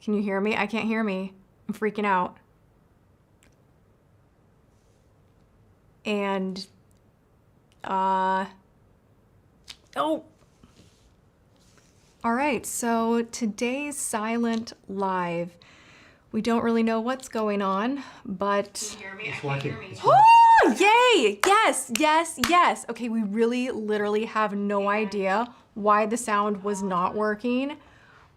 Can you hear me? I can't hear me. I'm freaking out. And, oh. All right, so today's silent live. We don't really know what's going on, but... Can you hear me? It's working. Oh, yay! Yes, yes, yes. Okay, we really literally have no idea why the sound was not working.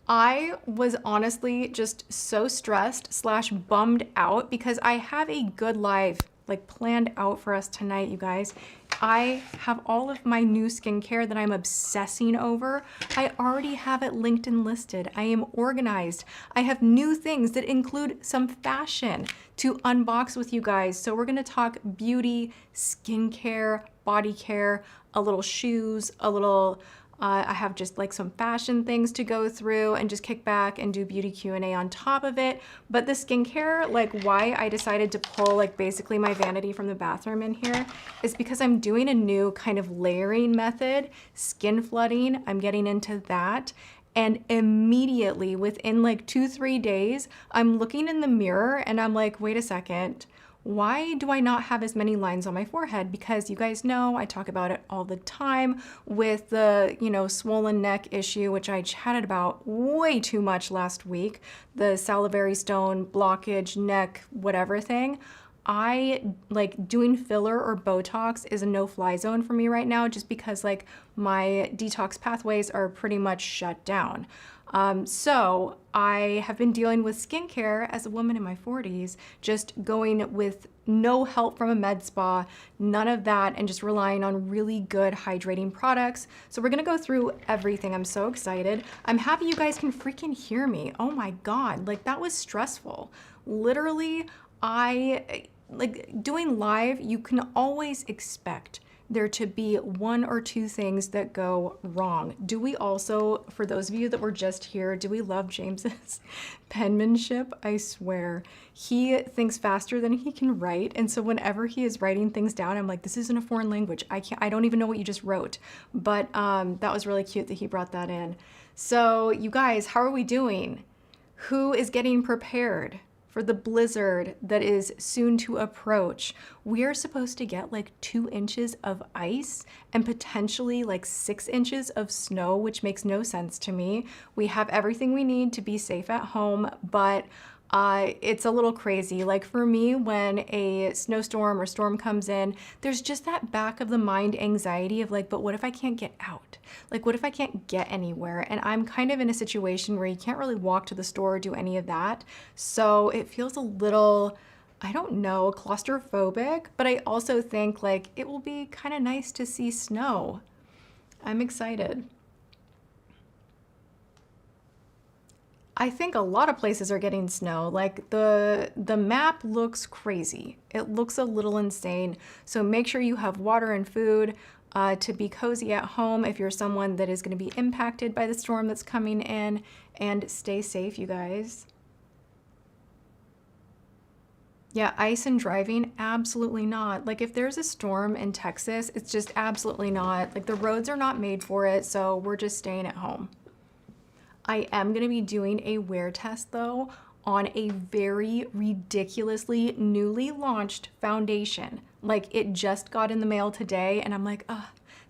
I was honestly just so stressed / bummed out because I have a good live like planned out for us tonight, you guys. I have all of my new skincare that I'm obsessing over. I already have it linked and listed. I am organized. I have new things that include some fashion to unbox with you guys. So we're gonna talk beauty, skincare, body care, a little shoes, a little, I have just like some fashion things to go through and just kick back and do beauty Q&A on top of it. But the skincare, like why I decided to pull like basically my vanity from the bathroom in here is because I'm doing a new kind of layering method, skin flooding. I'm getting into that. And immediately within like 2-3 days, I'm looking in the mirror and I'm like, wait a second. Why do I not have as many lines on my forehead? Because you guys know I talk about it all the time with the, swollen neck issue, which I chatted about way too much last week, the salivary stone, blockage, neck, whatever thing. I like doing filler or Botox is a no-fly zone for me right now just because like my detox pathways are pretty much shut down. So I have been dealing with skincare as a woman in my 40s, just going with no help from a med spa, none of that, and just relying on really good hydrating products. So we're gonna go through everything. I'm so excited. I'm happy you guys can freaking hear me. Oh my God, like that was stressful. Literally, like doing live, you can always expect there to be 1 or 2 things that go wrong. Do we also, for those of you that were just here, do we love James's penmanship? I swear. He thinks faster than he can write. And so whenever he is writing things down, I'm like, this isn't a foreign language. I don't even know what you just wrote. But that was really cute that he brought that in. So you guys, how are we doing? Who is getting prepared for the blizzard that is soon to approach? We are supposed to get like 2 inches of ice and potentially like 6 inches of snow, which makes no sense to me. We have everything we need to be safe at home, but it's a little crazy. Like for me, when a snowstorm or storm comes in, there's just that back of the mind anxiety of like, but what if I can't get out? Like, what if I can't get anywhere? And I'm kind of in a situation where you can't really walk to the store or do any of that. So it feels a little, I don't know, claustrophobic, but I also think like it will be kind of nice to see snow. I'm excited. I think a lot of places are getting snow. Like the map looks crazy. It looks a little insane. So make sure you have water and food to be cozy at home if you're someone that is going to be impacted by the storm that's coming in, and stay safe, you guys. Yeah, ice and driving, absolutely not. Like if there's a storm in Texas, it's just absolutely not. Like the roads are not made for it, so we're just staying at home. I am gonna be doing a wear test though on a very ridiculously newly launched foundation. Like it just got in the mail today and I'm like,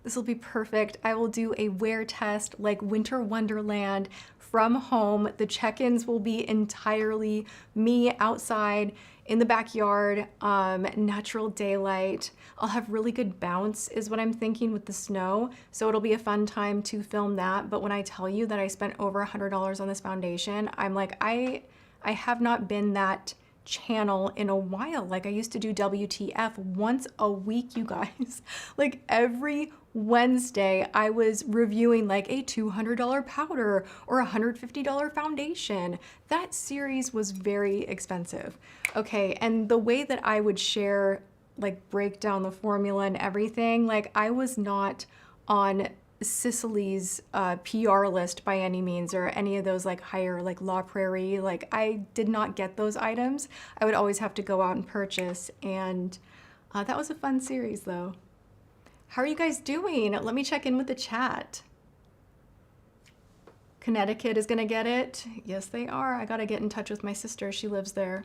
this will be perfect. I will do a wear test like Winter Wonderland from home. The check-ins will be entirely me outside in the backyard, natural daylight. I'll have really good bounce is what I'm thinking with the snow. So it'll be a fun time to film that. But when I tell you that I spent over $100 on this foundation, I'm like, I have not been that channel in a while. Like I used to do WTF once a week, you guys. Like every Wednesday I was reviewing like a $200 powder or a $150 foundation. That series was very expensive. Okay, and the way that I would share, like break down the formula and everything, like I was not on Cicely's PR list by any means, or any of those like higher like La Prairie. Like I did not get those items. I would always have to go out and purchase, and that was a fun series though. How are you guys doing? Let me check in with the chat. Connecticut is gonna get it. Yes, they are. I gotta get in touch with my sister. She lives there.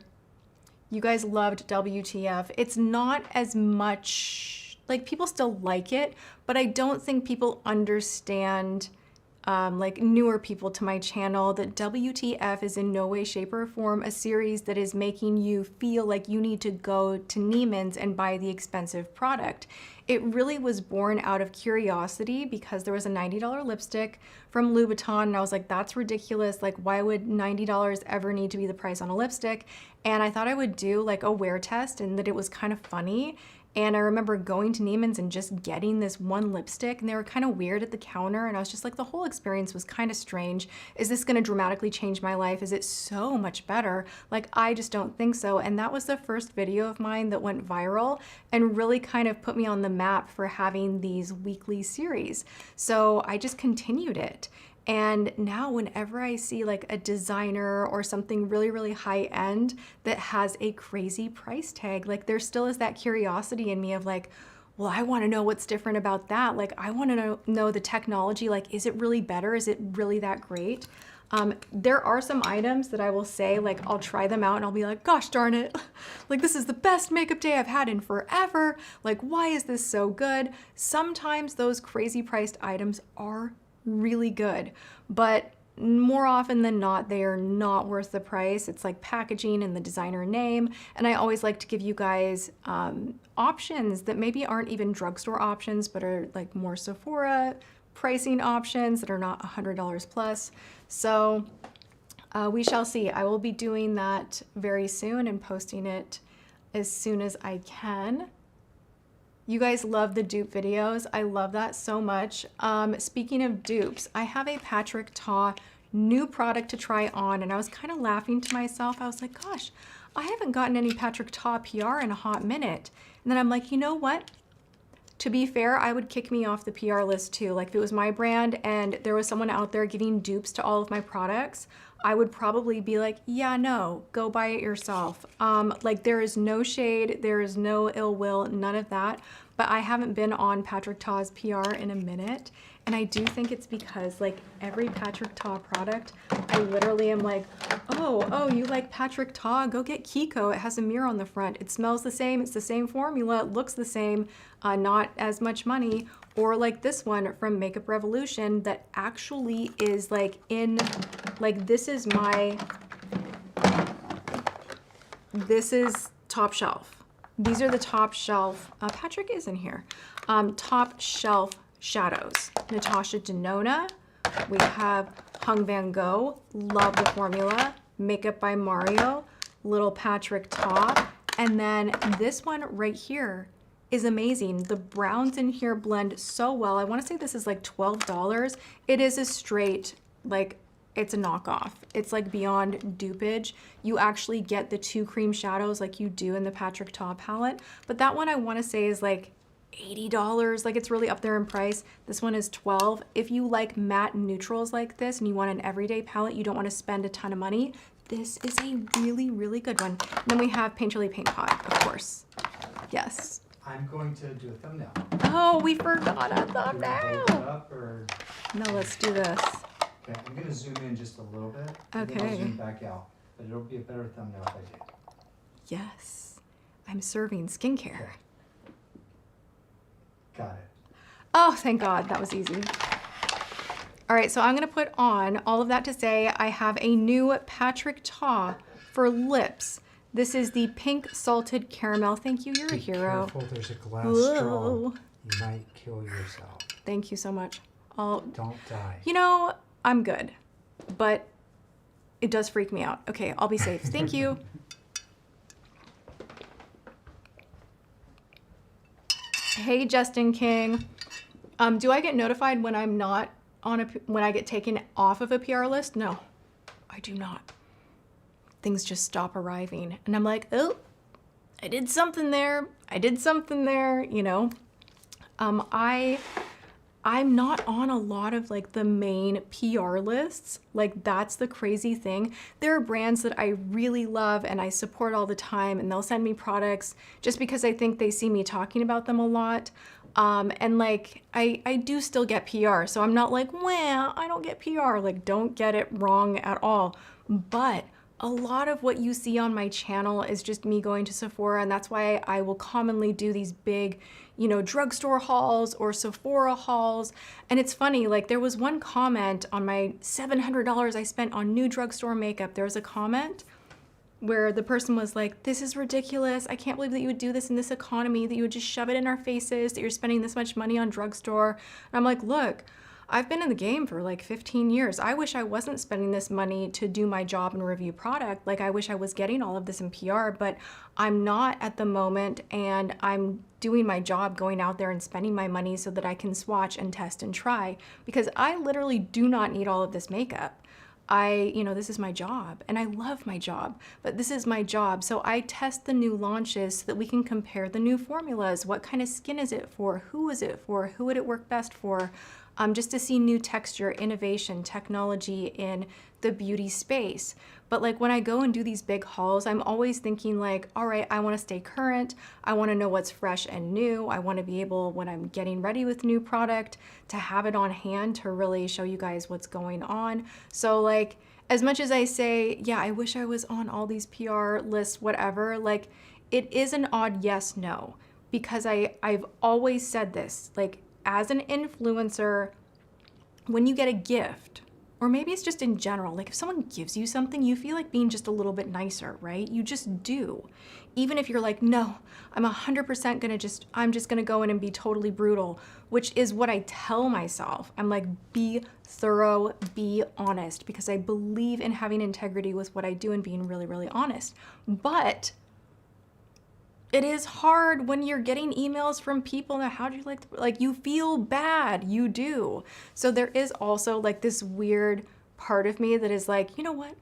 You guys loved WTF. It's not as much, like people still like it, but I don't think people understand, like newer people to my channel, that WTF is in no way, shape, or form a series that is making you feel like you need to go to Neiman's and buy the expensive product. It really was born out of curiosity because there was a $90 lipstick from Louboutin and I was like, that's ridiculous. Like, why would $90 ever need to be the price on a lipstick? And I thought I would do like a wear test and that it was kind of funny. And I remember going to Neiman's and just getting this one lipstick and they were kind of weird at the counter. And I was just like, the whole experience was kind of strange. Is this gonna dramatically change my life? Is it so much better? Like, I just don't think so. And that was the first video of mine that went viral and really kind of put me on the map for having these weekly series. So I just continued it. And now whenever I see like a designer or something really, really high end that has a crazy price tag, like there still is that curiosity in me of like, well, I want to know what's different about that. Like I want to know the technology, like, is it really better? Is it really that great? There are some items that I will say, like, I'll try them out and I'll be like, gosh darn it, like this is the best makeup day I've had in forever. Like, why is this so good? Sometimes those crazy priced items are really good, but more often than not, they are not worth the price. It's like packaging and the designer name. And I always like to give you guys options that maybe aren't even drugstore options, but are like more Sephora pricing options that are not $100 plus. So we shall see. I will be doing that very soon and posting it as soon as I can. You guys love the dupe videos. I love that so much. Speaking of dupes, I have a Patrick Ta new product to try on, and I was kind of laughing to myself. I was like, gosh, I haven't gotten any Patrick Ta PR in a hot minute. And then I'm like, you know what? To be fair, I would kick me off the PR list too. Like if it was my brand and there was someone out there giving dupes to all of my products, I would probably be like, yeah, no, go buy it yourself. Like there is no shade, there is no ill will, none of that. But I haven't been on Patrick Ta's PR in a minute. And I do think it's because like every Patrick Ta product, I literally am like, oh, you like Patrick Ta? Go get Kiko. It has a mirror on the front. It smells the same. It's the same formula. It looks the same. Not as much money. Or like this one from Makeup Revolution that actually is like in, like this is top shelf. These are the top shelf, Patrick is in here, top shelf shadows. Natasha Denona, we have Hung Van Gogh, love the formula, Makeup by Mario, little Patrick Ta, and then this one right here is amazing. The browns in here blend so well. I wanna say this is like $12. It is a straight, like, it's a knockoff. It's like beyond dupage. You actually get the 2 cream shadows like you do in the Patrick Ta palette, but that one I wanna say is like $80, like it's really up there in price. This one is $12. If you like matte neutrals like this and you want an everyday palette, you don't wanna spend a ton of money, this is a really, really good one. And then we have Painterly Paint Pot, of course. Yes. I'm going to do a thumbnail. Oh, we forgot a thumbnail. Hold it up or... No, let's do this. Okay, I'm gonna zoom in just a little bit. Okay. And then I'll zoom back out, but it'll be a better thumbnail if I do. Yes, I'm serving skincare. Okay. Got it. Oh, thank God, that was easy. All right, so I'm gonna put on all of that to say I have a new Patrick Ta for lips. This is the pink salted caramel. Thank you, you're a hero. Be careful, there's a glass Whoa. straw. You might kill yourself. Thank you so much. Don't die. You know, I'm good, but it does freak me out. Okay, I'll be safe. Thank you. Hey, Justin King. Do I get notified when I'm not on when I get taken off of a PR list? No, I do not. Things just stop arriving and I'm like, oh, I did something there. I did something there, you know. I'm not on a lot of like the main PR lists. Like that's the crazy thing. There are brands that I really love and I support all the time and they'll send me products just because I think they see me talking about them a lot. And like, I do still get PR, so I'm not like, well, I don't get PR. Like, don't get it wrong at all. But a lot of what you see on my channel is just me going to Sephora, and that's why I will commonly do these big, you know, drugstore hauls or Sephora hauls. And it's funny, like there was one comment on my $700 I spent on new drugstore makeup. There was a comment where the person was like, this is ridiculous. I can't believe that you would do this in this economy, that you would just shove it in our faces, that you're spending this much money on drugstore. And I'm like, look, I've been in the game for like 15 years. I wish I wasn't spending this money to do my job and review product. Like I wish I was getting all of this in PR, but I'm not at the moment, and I'm doing my job going out there and spending my money so that I can swatch and test and try, because I literally do not need all of this makeup. You know, this is my job and I love my job, but this is my job. So I test the new launches so that we can compare the new formulas. What kind of skin is it for? Who is it for? Who would it work best for? Just to see new texture, innovation, technology in the beauty space. But like when I go and do these big hauls, I'm always thinking like, all right, I want to stay current. I want to know what's fresh and new. I want to be able, when I'm getting ready with new product, to have it on hand to really show you guys what's going on. So like, as much as I say, yeah, I wish I was on all these PR lists, whatever, like it is an odd yes, no, because I've always said this, like as an influencer, when you get a gift, or maybe it's just in general, like if someone gives you something, you feel like being just a little bit nicer, right? You just do. Even if you're like, no, I'm 100% I'm just gonna go in and be totally brutal, which is what I tell myself. I'm like, be thorough, be honest, because I believe in having integrity with what I do and being really, really honest. But it is hard when you're getting emails from people that, how do you like you feel bad, you do. So there is also like this weird part of me that is like, you know what?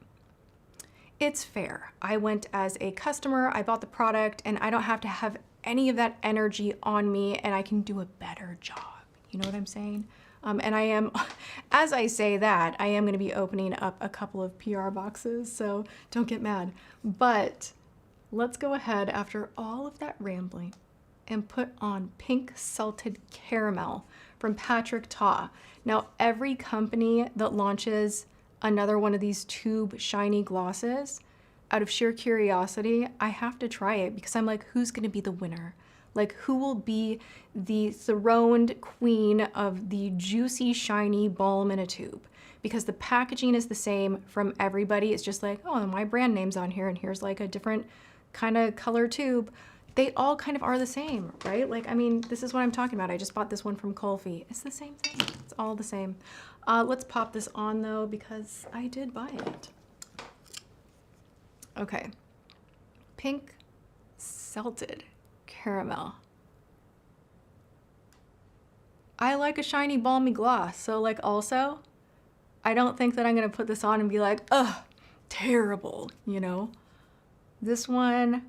It's fair. I went as a customer, I bought the product, and I don't have to have any of that energy on me, and I can do a better job. You know what I'm saying? And I am, as I say that, I am gonna be opening up a couple of PR boxes, so don't get mad. But let's go ahead, after all of that rambling, and put on Pink Salted Caramel from Patrick Ta. Now, every company that launches another one of these tube shiny glosses, out of sheer curiosity, I have to try it because I'm like, who's gonna be the winner? Like, who will be the throned queen of the juicy, shiny balm in a tube? Because the packaging is the same from everybody. It's just like, oh, my brand name's on here, and here's like a different kind of color tube. They all kind of are the same, right? Like, I mean, this is what I'm talking about. I just bought this one from Colfi. It's the same thing. It's all the same. Let's pop this on though, because I did buy it. Okay. Pink Salted Caramel. I like a shiny balmy gloss. So like also, I don't think that I'm gonna put this on and be like, ugh, terrible, you know? This one,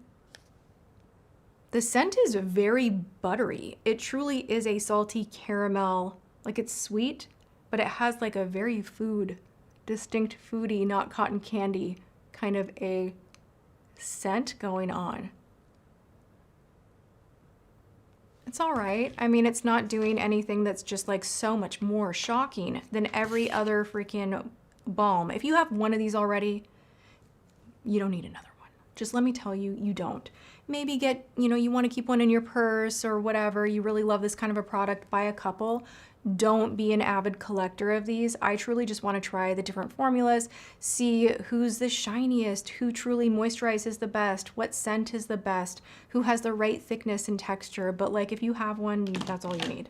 the scent is very buttery. It truly is a salty caramel. Like it's sweet, but it has like a very distinct foody, not cotton candy kind of a scent going on. It's all right. I mean, it's not doing anything that's just like so much more shocking than every other freaking balm. If you have one of these already, you don't need another. Just let me tell you, you don't. Maybe get, you know, you want to keep one in your purse or whatever. You really love this kind of a product, buy a couple. Don't be an avid collector of these. I truly just want to try the different formulas, see who's the shiniest, who truly moisturizes the best, what scent is the best, who has the right thickness and texture. But like if you have one, that's all you need,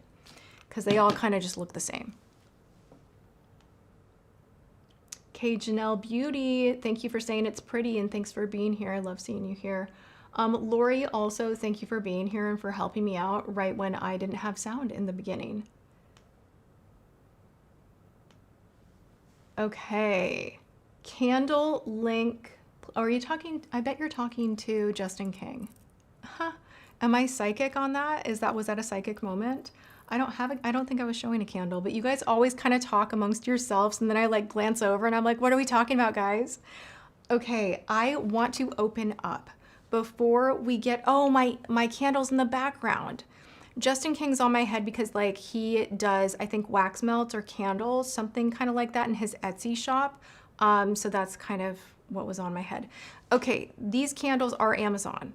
because they all kind of just look the same. K Janelle Beauty, thank you for saying it's pretty, and thanks for being here. I love seeing you here. Lori, also thank you for being here and for helping me out right when I didn't have sound in the beginning. Okay, Candle Link. Are you talking? I bet you're talking to Justin King. Huh? Am I psychic on that? Was that a psychic moment? I don't think I was showing a candle, but you guys always kind of talk amongst yourselves, and then I like glance over and I'm like, what are we talking about, guys? Okay, I want to open up before we get, oh, my candle's in the background. Justin King's on my head because like he does, I think, wax melts or candles, something kind of like that in his Etsy shop. So that's kind of what was on my head. Okay, these candles are Amazon.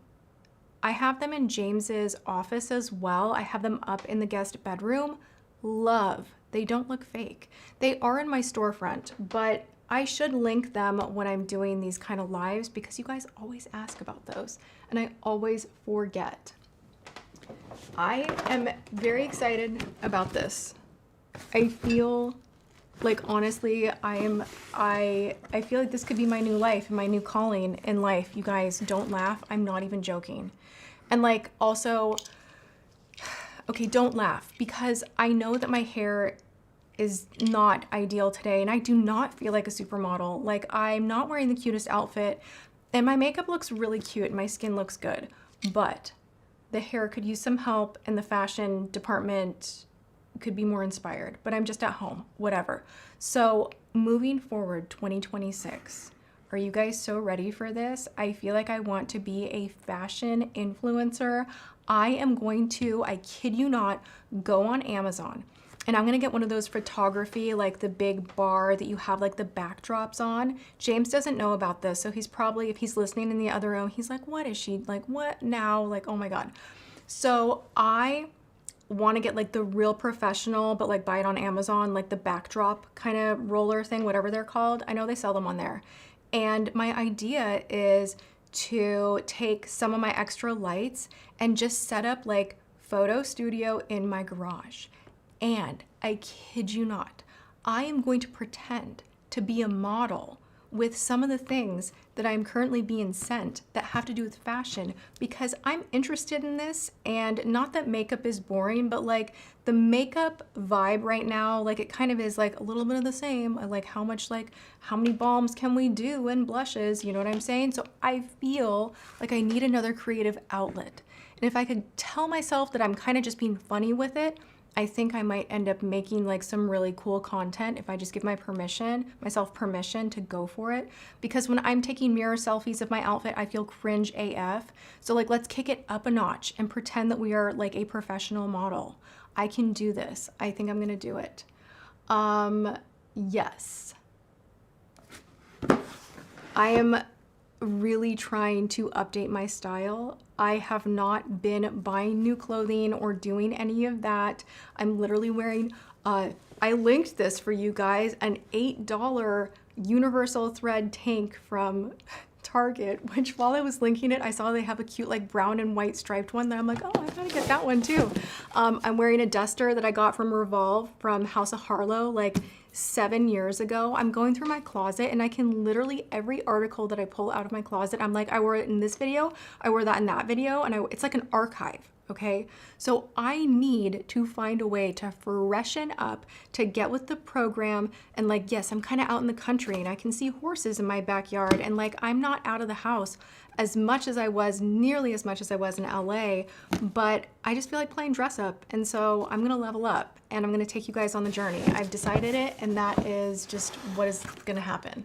I have them in James's office as well. I have them up in the guest bedroom. Love. They don't look fake. They are in my storefront, but I should link them when I'm doing these kind of lives because you guys always ask about those and I always forget. I am very excited about this. I feel like, honestly, I feel like this could be my new life and my new calling in life. You guys, don't laugh. I'm not even joking. And like, also, okay, don't laugh because I know that my hair is not ideal today and I do not feel like a supermodel. Like, I'm not wearing the cutest outfit and my makeup looks really cute and my skin looks good, but the hair could use some help and the fashion department could be more inspired, but I'm just at home, whatever. So moving forward, 2026, are you guys so ready for this? I feel like I want to be a fashion influencer. I am going to, I kid you not, go on Amazon and I'm gonna get one of those photography, like the big bar that you have like the backdrops on. James doesn't know about this, so he's probably, if he's listening in the other room, he's like, what is she, like what now? Like, oh my God. So I want to get like the real professional, but like buy it on Amazon, like the backdrop kind of roller thing, whatever they're called. I know they sell them on there. And my idea is to take some of my extra lights and just set up like photo studio in my garage. And I kid you not, I am going to pretend to be a model with some of the things that I'm currently being sent that have to do with fashion because I'm interested in this. And not that makeup is boring, but like the makeup vibe right now, like it kind of is like a little bit of the same. I like how much, like how many balms can we do and blushes, you know what I'm saying? So I feel like I need another creative outlet. And if I could tell myself that I'm kind of just being funny with it, I think I might end up making like some really cool content if I just give myself permission to go for it. Because when I'm taking mirror selfies of my outfit, I feel cringe AF. So like, let's kick it up a notch and pretend that we are like a professional model. I can do this. I think I'm gonna do it. Yes. I am really trying to update my style. I have not been buying new clothing or doing any of that. I'm literally wearing, I linked this for you guys, an $8 universal thread tank from Target, which while I was linking it, I saw they have a cute like brown and white striped one that I'm like, oh, I gotta get that one too. I'm wearing a duster that I got from Revolve from House of Harlow like 7 years ago. I'm going through my closet and I can literally, every article that I pull out of my closet, I'm like, I wore it in this video, I wore that in that video, and it's like an archive. Okay, so I need to find a way to freshen up, to get with the program. And like, yes, I'm kind of out in the country and I can see horses in my backyard, and like, I'm not out of the house as much as I was, nearly as much as I was in LA, but I just feel like playing dress up. And so I'm gonna level up and I'm gonna take you guys on the journey. I've decided it, and that is just what is gonna happen.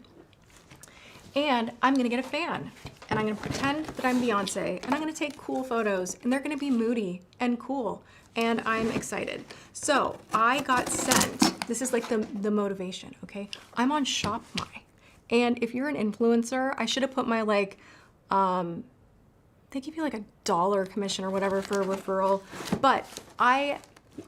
And I'm gonna get a fan and I'm gonna pretend that I'm Beyonce and I'm gonna take cool photos and they're gonna be moody and cool, and I'm excited. So I got sent, this is like the motivation, okay? I'm on ShopMy, and if you're an influencer, I should have put my like, they give you like $1 commission or whatever for a referral, but I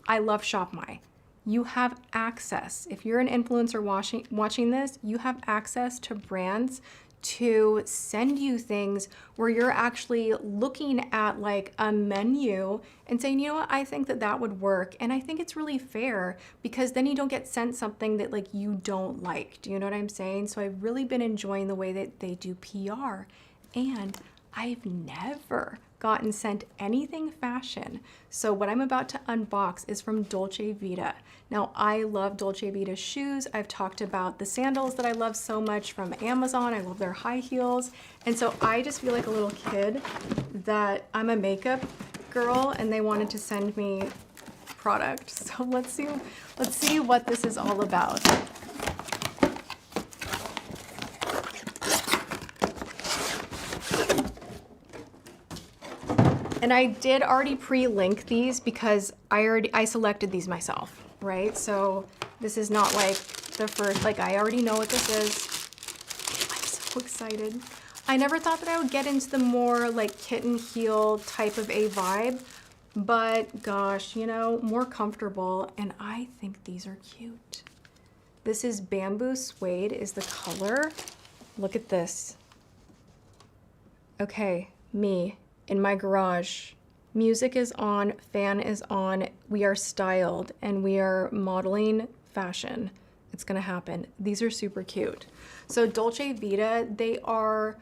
love ShopMy. You have access, if you're an influencer watching this, you have access to brands to send you things where you're actually looking at like a menu and saying, you know what, I think that that would work. And I think it's really fair because then you don't get sent something that like you don't like. Do you know what I'm saying? So I've really been enjoying the way that they do PR, and I've never gotten sent anything fashion. So what I'm about to unbox is from Dolce Vita. Now, I love Dolce Vita shoes. I've talked about the sandals that I love so much from Amazon. I love their high heels. And so I just feel like a little kid that I'm a makeup girl and they wanted to send me product. So let's see what this is all about. And I did already pre-link these because I selected these myself, right? So this is not like the first, like I already know what this is. I'm so excited. I never thought that I would get into the more like kitten heel type of a vibe, but gosh, you know, more comfortable. And I think these are cute. This is Bamboo Suede is the color. Look at this. Okay, me in my garage. Music is on, fan is on. We are styled and we are modeling fashion. It's gonna happen. These are super cute. So Dolce Vita, they are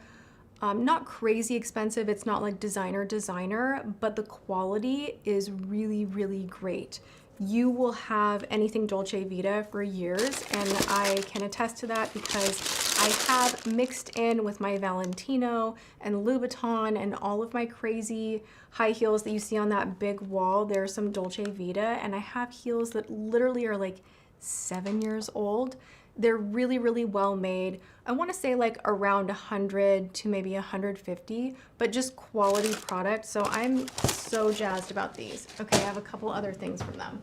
not crazy expensive. It's not like designer, but the quality is really, really great. You will have anything Dolce Vita for years, and I can attest to that because I have mixed in with my Valentino and Louboutin and all of my crazy high heels that you see on that big wall. There's some Dolce Vita, and I have heels that literally are like 7 years old. They're really, really well made. I want to say like around 100 to maybe 150, but just quality product. So I'm so jazzed about these. Okay, I have a couple other things from them.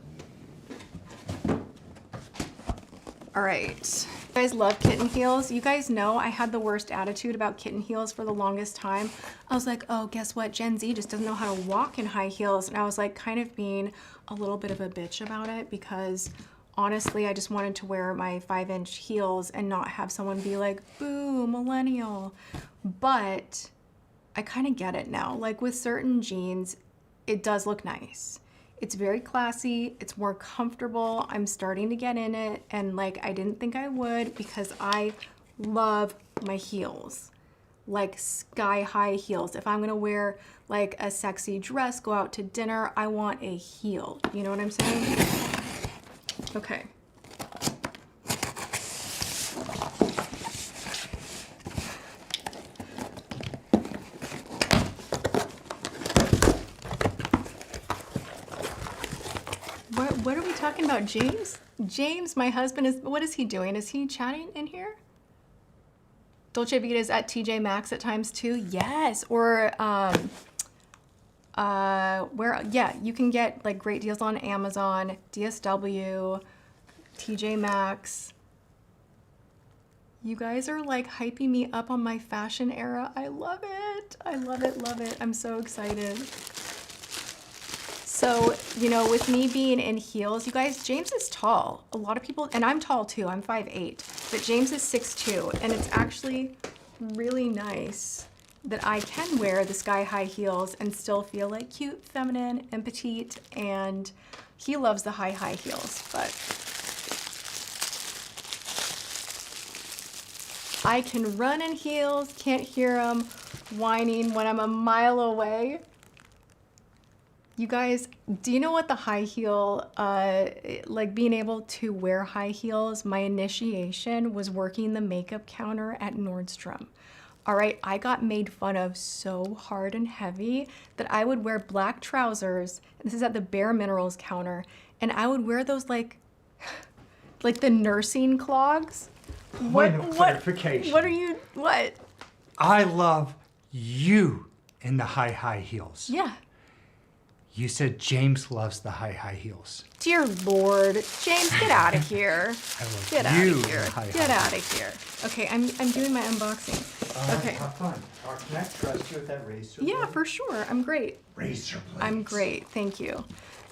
All right. You guys love kitten heels. You guys know I had the worst attitude about kitten heels for the longest time. I was like, oh, guess what? Gen Z just doesn't know how to walk in high heels. And I was like kind of being a little bit of a bitch about it because honestly, I just wanted to wear my 5-inch heels and not have someone be like, boo, millennial. But I kind of get it now. Like with certain jeans, it does look nice. It's very classy, it's more comfortable. I'm starting to get in it, and like I didn't think I would because I love my heels. Like sky high heels. If I'm gonna wear like a sexy dress, go out to dinner, I want a heel. You know what I'm saying? Okay. What are we talking about, James? James, my husband, what is he doing? Is he chatting in here? Dolce Vita is at TJ Maxx at times too. Yes, or yeah, you can get like great deals on Amazon, DSW, TJ Maxx. You guys are like hyping me up on my fashion era. I love it. I love it, love it. I'm so excited. So, you know, with me being in heels, you guys, James is tall. A lot of people, and I'm tall too, I'm 5'8", but James is 6'2", and it's actually really nice that I can wear the sky-high heels and still feel like cute, feminine, and petite, and he loves the high heels, but I can run in heels, can't hear him whining when I'm a mile away. You guys, do you know what the high heel, like being able to wear high heels, my initiation was working the makeup counter at Nordstrom. All right, I got made fun of so hard and heavy that I would wear black trousers, and this is at the Bare Minerals counter, and I would wear those like the nursing clogs. Point of clarification. What are you, what? I love you in the high heels. Yeah. You said James loves the high heels. Dear Lord, James, get out of here. I love Get you out of here. Get out of here. Okay, I'm doing my unboxing. Okay. Have fun. Can I trust you with that razor blade? Yeah, for sure. I'm great. Razor blades. I'm great. Thank you.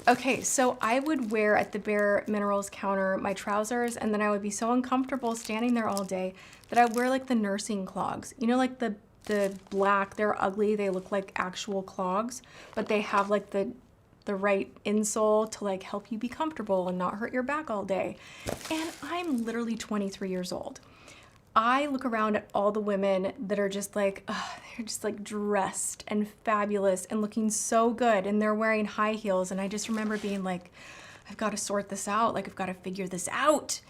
Okay, so I would wear at the Bare Minerals counter my trousers, and then I would be so uncomfortable standing there all day that I would wear like the nursing clogs. You know, like the black, they're ugly, they look like actual clogs, but they have like the right insole to like help you be comfortable and not hurt your back all day. And I'm literally 23 years old. I look around at all the women that are just like, they're just like dressed and fabulous and looking so good, and they're wearing high heels, and I just remember being like, I've got to sort this out, like I've got to figure this out.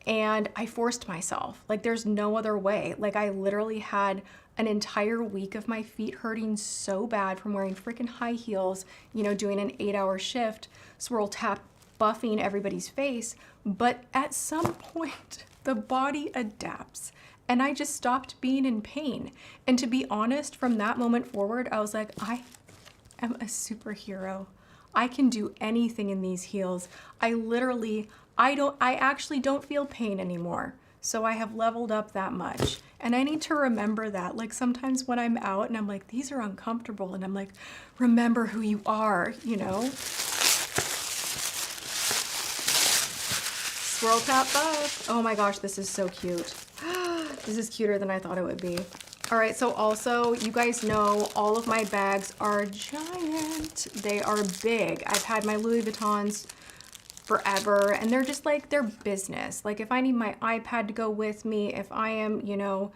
And I forced myself, like there's no other way. Like I literally had an entire week of my feet hurting so bad from wearing freaking high heels, you know, doing an 8-hour shift, swirl tap, buffing everybody's face. But at some point, the body adapts, and I just stopped being in pain. And to be honest, from that moment forward, I was like, I am a superhero. I can do anything in these heels. I actually don't feel pain anymore. So I have leveled up that much. And I need to remember that. Like sometimes when I'm out and I'm like, these are uncomfortable, and I'm like, remember who you are, you know? Swirl tap up. Oh my gosh, this is so cute. This is cuter than I thought it would be. All right, so also, you guys know all of my bags are giant. They are big. I've had my Louis Vuittons forever, and they're just like, they're business. Like if I need my iPad to go with me, if I am, you know,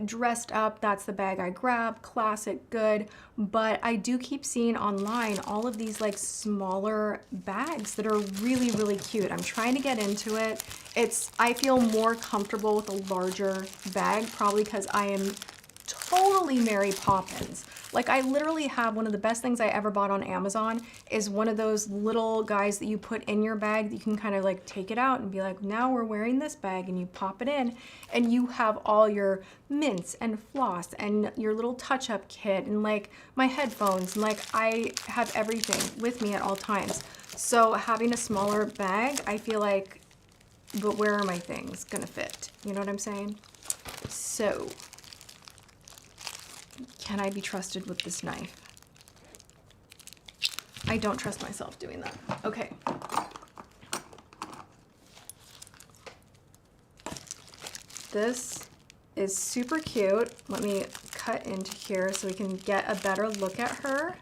dressed up, that's the bag I grab. Classic, good. But I do keep seeing online all of these like smaller bags that are really, really cute. I'm trying to get into it. I feel more comfortable with a larger bag, probably because I am totally Mary Poppins. Like I literally have one of the best things I ever bought on Amazon is one of those little guys that you put in your bag that you can kind of like take it out and be like, now we're wearing this bag, and you pop it in and you have all your mints and floss and your little touch-up kit and like my headphones, and like I have everything with me at all times. So having a smaller bag, I feel like, but where are my things gonna fit? You know what I'm saying? So can I be trusted with this knife? I don't trust myself doing that. Okay. This is super cute. Let me cut into here so we can get a better look at her.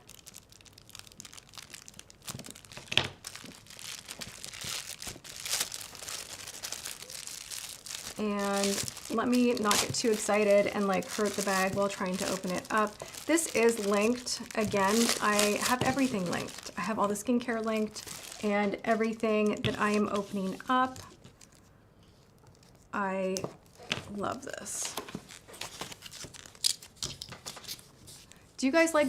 And let me not get too excited and like hurt the bag while trying to open it up. This is linked. Again, I have everything linked. I have all the skincare linked and everything that I am opening up. I love this. Do you guys like,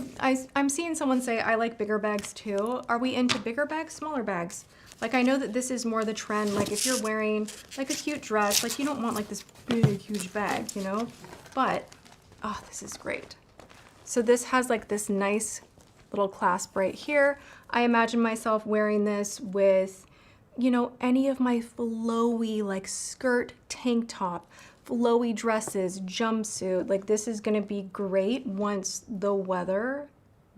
I'm seeing someone say I like bigger bags too. Are we into bigger bags, smaller bags? Like I know that this is more the trend, like if you're wearing like a cute dress, like you don't want like this big, huge bag, you know? But, oh, this is great. So this has like this nice little clasp right here. I imagine myself wearing this with, you know, any of my flowy like skirt, tank top, flowy dresses, jumpsuit. Like this is gonna be great once the weather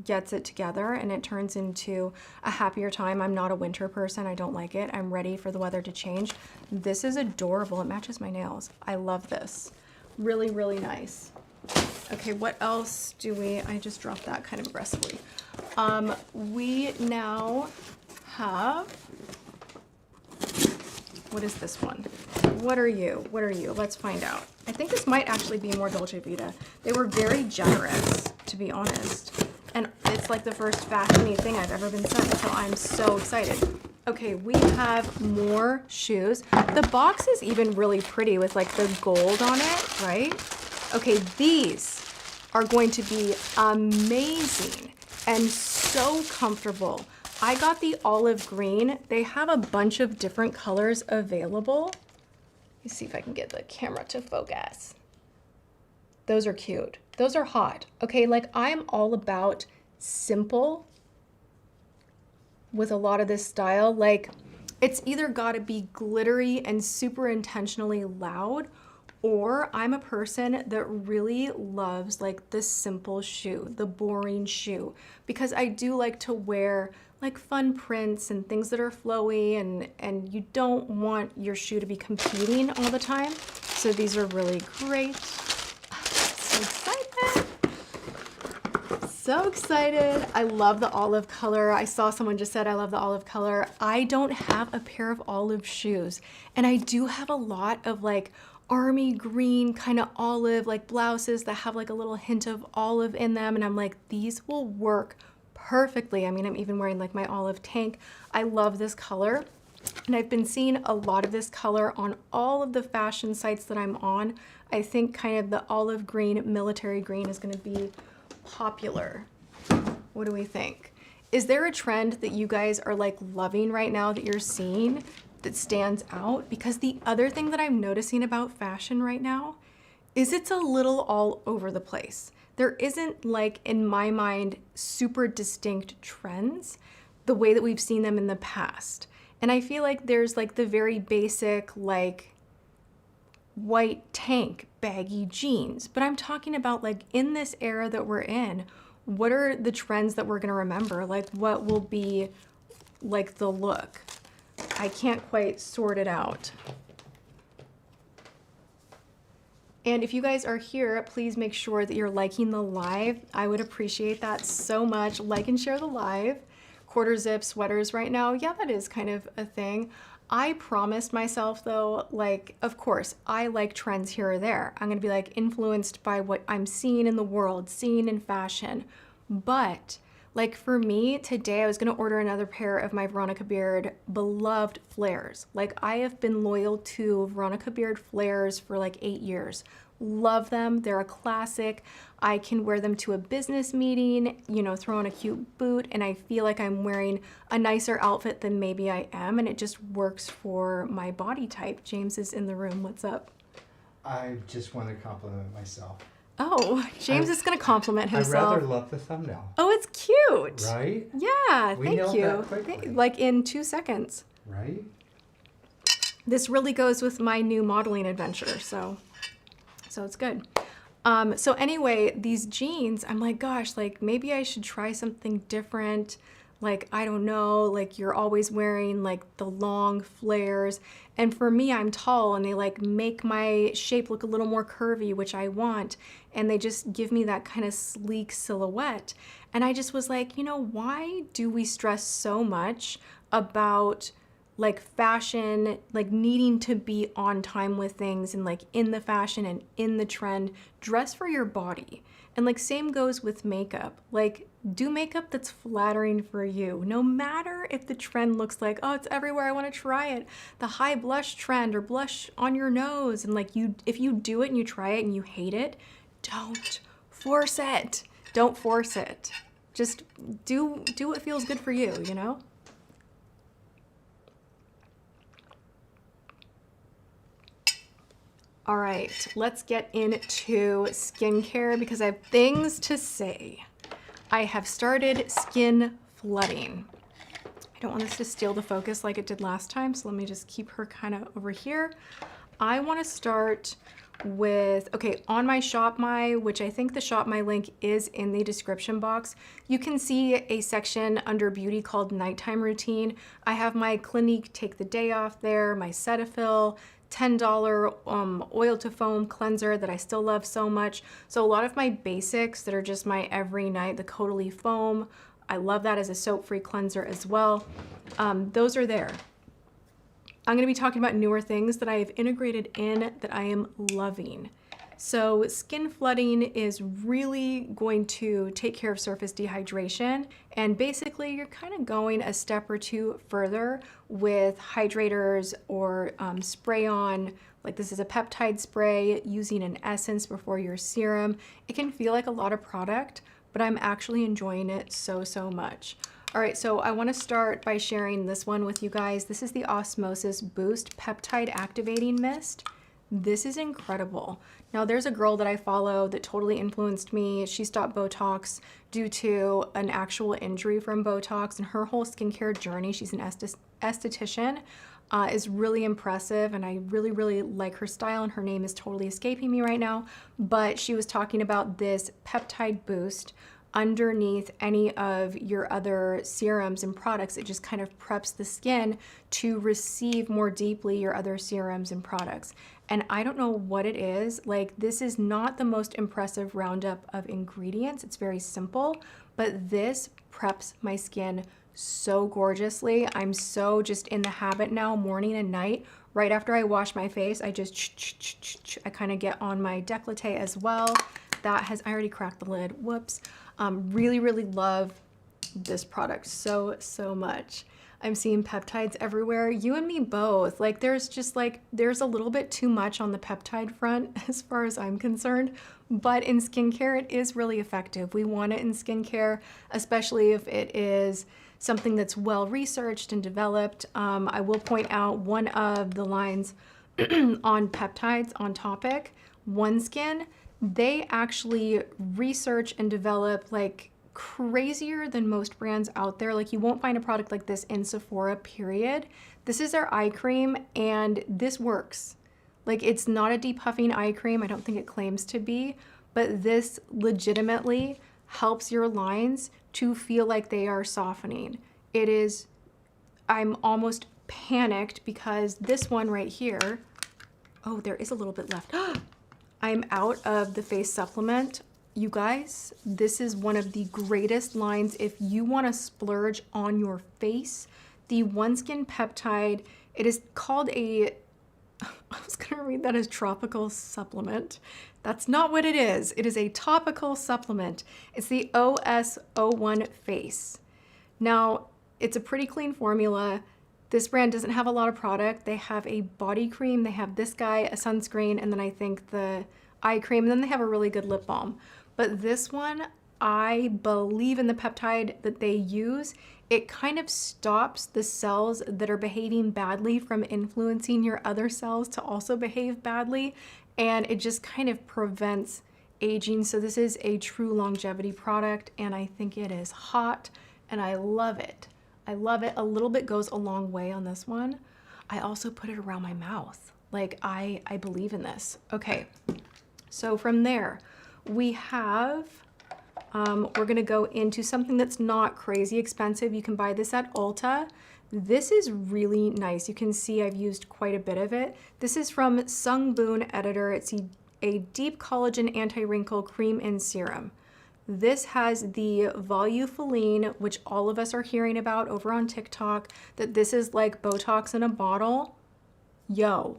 gets it together and it turns into a happier time. I'm not a winter person. I don't like it. I'm ready for the weather to change. This is adorable. It matches my nails. I love this. Really, really nice. Okay, what else do I just dropped that kind of aggressively. We now have, what is this one? What are you? What are you? Let's find out. I think this might actually be more Dolce Vita. They were very generous, to be honest. And it's like the first fashion-y thing I've ever been sent, so I'm so excited. Okay, we have more shoes. The box is even really pretty with like the gold on it, right? Okay, these are going to be amazing and so comfortable. I got the olive green. They have a bunch of different colors available. Let me see if I can get the camera to focus. Those are cute. Those are hot. Okay, like I'm all about simple with a lot of this style. Like it's either gotta be glittery and super intentionally loud, or I'm a person that really loves like the simple shoe, the boring shoe, because I do like to wear like fun prints and things that are flowy, and you don't want your shoe to be competing all the time. So these are really great. So excited. So excited. I love the olive color. I saw someone just said I love the olive color. I don't have a pair of olive shoes, and I do have a lot of like army green kind of olive like blouses that have like a little hint of olive in them, and I'm like, these will work perfectly. I mean, I'm even wearing like my olive tank. I love this color, and I've been seeing a lot of this color on all of the fashion sites that I'm on. I think kind of the olive green, military green is going to be popular. What do we think? Is there a trend that you guys are like loving right now that you're seeing that stands out? Because the other thing that I'm noticing about fashion right now is it's a little all over the place. There isn't, like, in my mind, super distinct trends the way that we've seen them in the past. And I feel like there's like the very basic, like, white tank, baggy jeans. But I'm talking about, like, in this era that we're in, what are the trends that we're gonna remember? Like, what will be like the look? I can't quite sort it out. And if you guys are here, please make sure that you're liking the live. I would appreciate that so much. Like and share the live. Quarter zip sweaters right now. Yeah, that is kind of a thing. I promised myself though, like, of course, I like trends here or there. I'm gonna be like influenced by what I'm seeing in the world, seeing in fashion. But like for me today, I was gonna order another pair of my Veronica Beard beloved flares. Like I have been loyal to Veronica Beard flares for like 8 years. Love them, they're a classic. I can wear them to a business meeting, you know, throw on a cute boot, and I feel like I'm wearing a nicer outfit than maybe I am, and it just works for my body type. James is in the room, what's up? I just want to compliment myself. Oh, James is gonna compliment himself. I rather love the thumbnail. Oh, it's cute. Right? Yeah, We thank nailed you. that quickly. Like in 2 seconds. Right? This really goes with my new modeling adventure, so it's good. So anyway, these jeans, I'm like, gosh, like maybe I should try something different. Like, I don't know, like you're always wearing like the long flares. And for me, I'm tall and they like make my shape look a little more curvy, which I want. And they just give me that kind of sleek silhouette. And I just was like, you know, why do we stress so much about like fashion, like needing to be on time with things and like in the fashion and in the trend? Dress for your body. And like same goes with makeup. Like do makeup that's flattering for you. No matter if the trend looks like, oh, it's everywhere, I want to try it. The high blush trend or blush on your nose. And like if you do it and you try it and you hate it, don't force it. Don't force it. Just do what feels good for you, you know? All right, let's get into skincare because I have things to say. I have started skin flooding. I don't want this to steal the focus like it did last time, so let me just keep her kind of over here. I want to start with, okay, on my ShopMy, which I think the ShopMy link is in the description box, you can see a section under beauty called nighttime routine. I have my Clinique Take the Day Off there, my Cetaphil, $10 oil to foam cleanser that I still love so much. So a lot of my basics that are just my every night, the Caudalie foam, I love that as a soap-free cleanser as well. Those are there. I'm gonna be talking about newer things that I have integrated in that I am loving. So skin flooding is really going to take care of surface dehydration. And basically you're kind of going a step or two further with hydrators or spray on, like this is a peptide spray using an essence before your serum. It can feel like a lot of product, but I'm actually enjoying it so much. All right, so I want to start by sharing this one with you guys. This is the Osmosis Boost Peptide Activating Mist. This is incredible. Now there's a girl that I follow that totally influenced me. She stopped Botox due to an actual injury from Botox, and her whole skincare journey, she's an esthetician, is really impressive, and I really like her style, and her name is totally escaping me right now, but she was talking about this peptide boost underneath any of your other serums and products. It just kind of preps the skin to receive more deeply your other serums and products. And I don't know what it is, like this is not the most impressive roundup of ingredients. It's very simple, but this preps my skin so gorgeously. I'm so just in the habit now, morning and night, right after I wash my face, I just I kind of get on my décolleté as well. That has, I already cracked the lid, whoops. Really love this product so much. I'm seeing peptides everywhere. You and me both. Like there's just like, there's a little bit too much on the peptide front as far as I'm concerned, but in skincare, it is really effective. We want it in skincare, especially if it is something that's well researched and developed. I will point out one of the lines on peptides on Topic OneSkin, they actually research and develop like crazier than most brands out there. Like you won't find a product like this in Sephora, period. This is their eye cream and this works. Like it's not a depuffing eye cream. I don't think it claims to be, but this legitimately helps your lines to feel like they are softening. It is, I'm almost panicked because this one right here, oh, there is a little bit left. I'm out of the face supplement. You guys, this is one of the greatest lines if you want to splurge on your face. The OneSkin Peptide, it is called a, I was gonna read that as tropical supplement. That's not what it is. It is a topical supplement. It's the OS01 Face. Now, it's a pretty clean formula. This brand doesn't have a lot of product. They have a body cream, they have this guy, a sunscreen, and then I think the eye cream, and then they have a really good lip balm. But this one, I believe in the peptide that they use. It kind of stops the cells that are behaving badly from influencing your other cells to also behave badly, and it just kind of prevents aging. So this is a true longevity product, and I think it is hot, and I love it. I love it. A little bit goes a long way on this one. I also put it around my mouth. Like I believe in this. Okay, so from there, we have, we're gonna go into something that's not crazy expensive. You can buy this at Ulta. This is really nice. You can see I've used quite a bit of it. This is from Sungboon Editor. It's a deep collagen anti-wrinkle cream and serum. This has the volufiline, which all of us are hearing about over on TikTok, that this is like Botox in a bottle. Yo,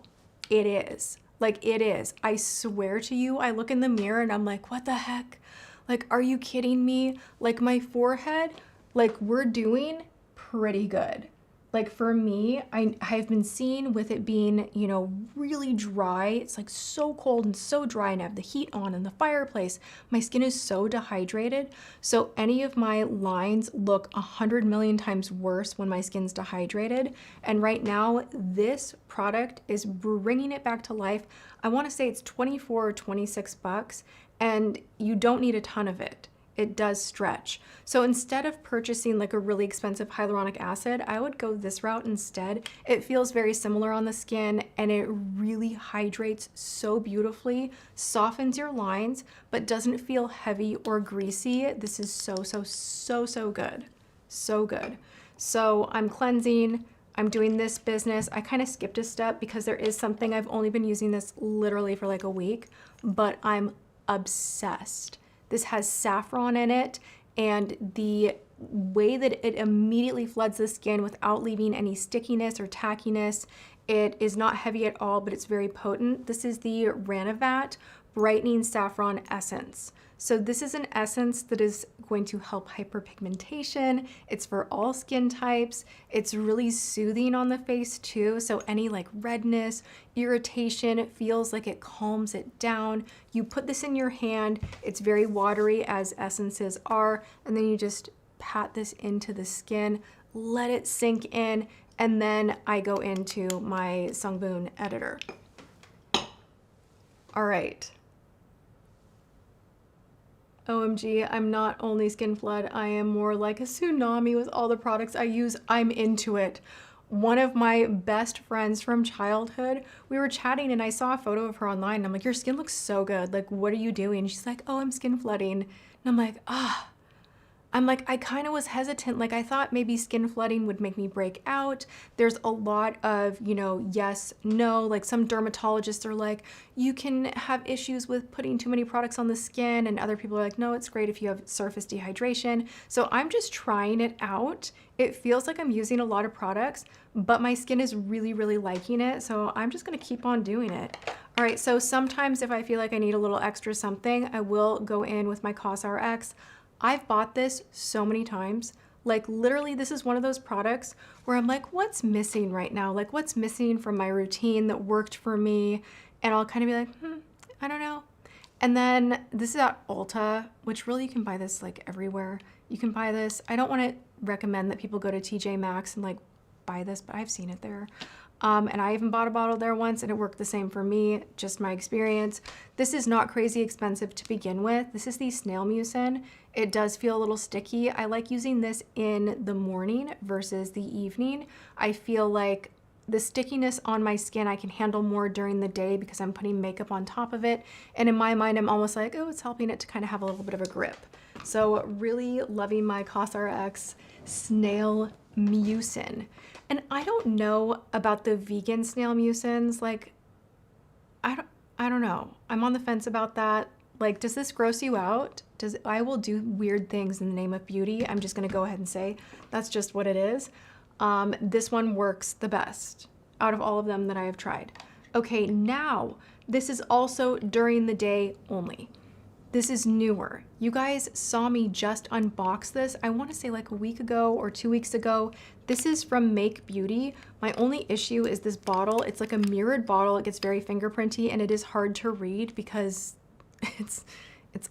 it is. Like it is. I swear to you, I look in the mirror and I'm like, what the heck? Like, are you kidding me? Like my forehead, like we're doing pretty good. Like for me, I've been seeing with it being, you know, really dry. It's like so cold and so dry, and I have the heat on in the fireplace. My skin is so dehydrated. So any of my lines look 100 million times worse when my skin's dehydrated. And right now, this product is bringing it back to life. I want to say it's 24 or 26 bucks, and you don't need a ton of it. It does stretch. So instead of purchasing like a really expensive hyaluronic acid, I would go this route instead. It feels very similar on the skin and it really hydrates so beautifully, softens your lines, but doesn't feel heavy or greasy. This is so good. So good. So I'm cleansing, I'm doing this business. I kind of skipped a step because there is something, I've only been using this literally for like a week, but I'm obsessed. This has saffron in it, and the way that it immediately floods the skin without leaving any stickiness or tackiness. It is not heavy at all, but it's very potent. This is the Ranavat Brightening Saffron Essence. So this is an essence that is going to help hyperpigmentation. It's for all skin types. It's really soothing on the face too. So any like redness, irritation, it feels like it calms it down. You put this in your hand. It's very watery as essences are. And then you just pat this into the skin, let it sink in. And then I go into my Sungboon editor. All right. OMG, I'm not only skin flood, I am more like a tsunami with all the products I use. I'm into it. One of my best friends from childhood, we were chatting and I saw a photo of her online and I'm like, your skin looks so good. Like, what are you doing? She's like, oh, I'm skin flooding. And I'm like, I kind of was hesitant. Like I thought maybe skin flooding would make me break out. There's a lot of, you know, yes, no, like some dermatologists are like, you can have issues with putting too many products on the skin. And other people are like, no, it's great if you have surface dehydration. So I'm just trying it out. It feels like I'm using a lot of products, but my skin is really, really liking it. So I'm just gonna keep on doing it. All right, so sometimes if I feel like I need a little extra something, I will go in with my COSRX. I've bought this so many times. Like literally this is one of those products where I'm like, what's missing right now? Like what's missing from my routine that worked for me? And I'll kind of be like, I don't know. And then this is at Ulta, which really you can buy this like everywhere. You can buy this. I don't want to recommend that people go to TJ Maxx and like buy this, but I've seen it there. And I even bought a bottle there once and it worked the same for me, just my experience. This is not crazy expensive to begin with. This is the Snail Mucin. It does feel a little sticky. I like using this in the morning versus the evening. I feel like the stickiness on my skin I can handle more during the day because I'm putting makeup on top of it. And in my mind, I'm almost like, oh, it's helping it to kind of have a little bit of a grip. So really loving my COSRX Snail Mucin. And I don't know about the vegan Snail Mucins. Like, I don't know. I'm on the fence about that. Like, does this gross you out? I will do weird things in the name of beauty. I'm just gonna go ahead and say that's just what it is. This one works the best out of all of them that I have tried. Okay, now this is also during the day only. This is newer. You guys saw me just unbox this. I want to say like a week ago or 2 weeks ago. This is from Make Beauty. My only issue is this bottle. It's like a mirrored bottle. It gets very fingerprinty and it is hard to read because it's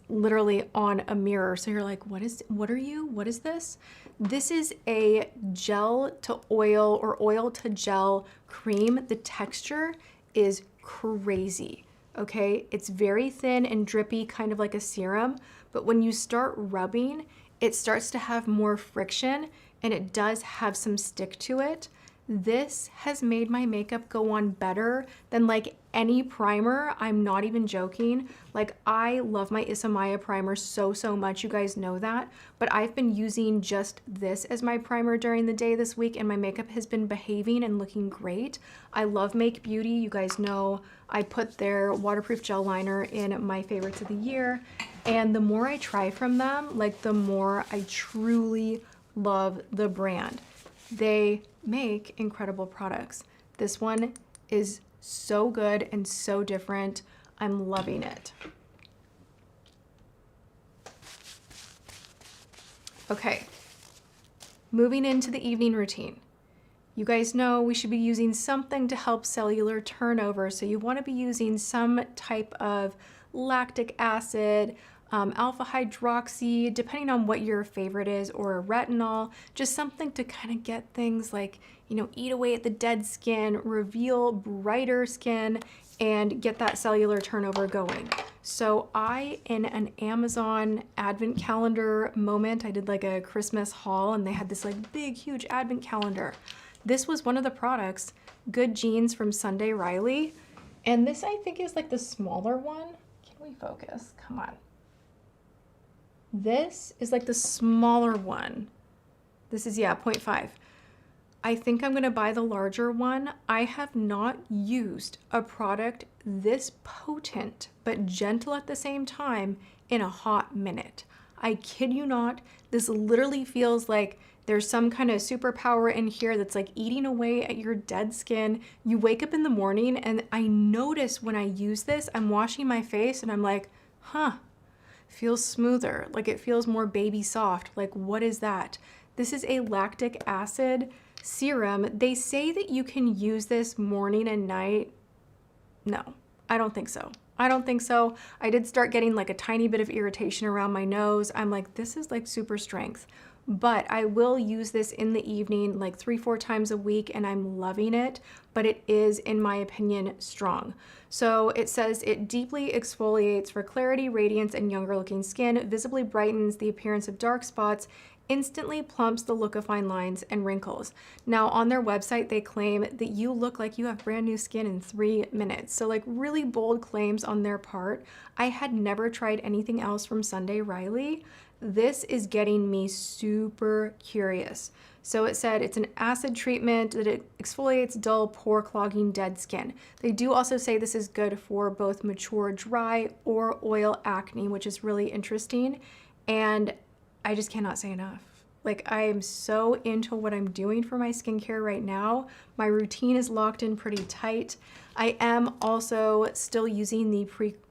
literally on a mirror. So you're like, what are you? What is this? This is a gel to oil or oil to gel cream. The texture is crazy. Okay, it's very thin and drippy, kind of like a serum, but when you start rubbing, it starts to have more friction and it does have some stick to it. This has made my makeup go on better than like any primer. I'm not even joking. Like, I love my Issa primer so much. You guys know that, but I've been using just this as my primer during the day this week and my makeup has been behaving and looking great. I love Make Beauty. You guys know I put their waterproof gel liner in my favorites of the year. And the more I try from them, like the more I truly love the brand. They make incredible products. This one is so good and so different. I'm loving it. Okay, moving into the evening routine. You guys know we should be using something to help cellular turnover. So you want to be using some type of lactic acid, alpha hydroxy, depending on what your favorite is, or a retinol, just something to kind of get things like, you know, eat away at the dead skin, reveal brighter skin, and get that cellular turnover going. So I, in an Amazon advent calendar moment, I did like a Christmas haul and they had this like big, huge advent calendar. This was one of the products, Good Genes from Sunday Riley. And this I think is like the smaller one. Can we focus? Come on. This is like the smaller one. This is, yeah, 0.5. I think I'm gonna buy the larger one. I have not used a product this potent, but gentle at the same time in a hot minute. I kid you not, this literally feels like there's some kind of superpower in here that's like eating away at your dead skin. You wake up in the morning and I notice when I use this, I'm washing my face and I'm like, huh, feels smoother. Like it feels more baby soft. Like, what is that? This is a lactic acid serum. They say that you can use this morning and night. No, I don't think so. I don't think so. I did start getting like a tiny bit of irritation around my nose. I'm like, this is like super strength. But I will use this in the evening like 3-4 times a week and I'm loving it, but it is, in my opinion, strong. So it says it deeply exfoliates for clarity, radiance, and younger looking skin, visibly brightens the appearance of dark spots, instantly plumps the look of fine lines and wrinkles. Now on their website, they claim that you look like you have brand new skin in 3 minutes. So like really bold claims on their part. I had never tried anything else from Sunday Riley. This is getting me super curious. So it said it's an acid treatment that it exfoliates dull, pore clogging, dead skin. They do also say this is good for both mature, dry, or oil acne, which is really interesting. And I just cannot say enough. Like, I am so into what I'm doing for my skincare right now. My routine is locked in pretty tight. I am also still using the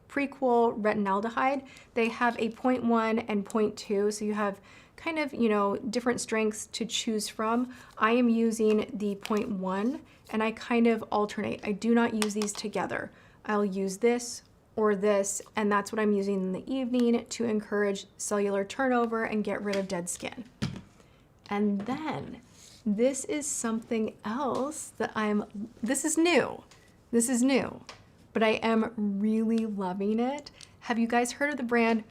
Prequel Retinaldehyde. They have a 0.1 and 0.2, so you have kind of, you know, different strengths to choose from. I am using the 0.1 and I kind of alternate. I do not use these together. I'll use this or this, and that's what I'm using in the evening to encourage cellular turnover and get rid of dead skin. And then this is something else that this is new. This is new, but I am really loving it. Have you guys heard of the brand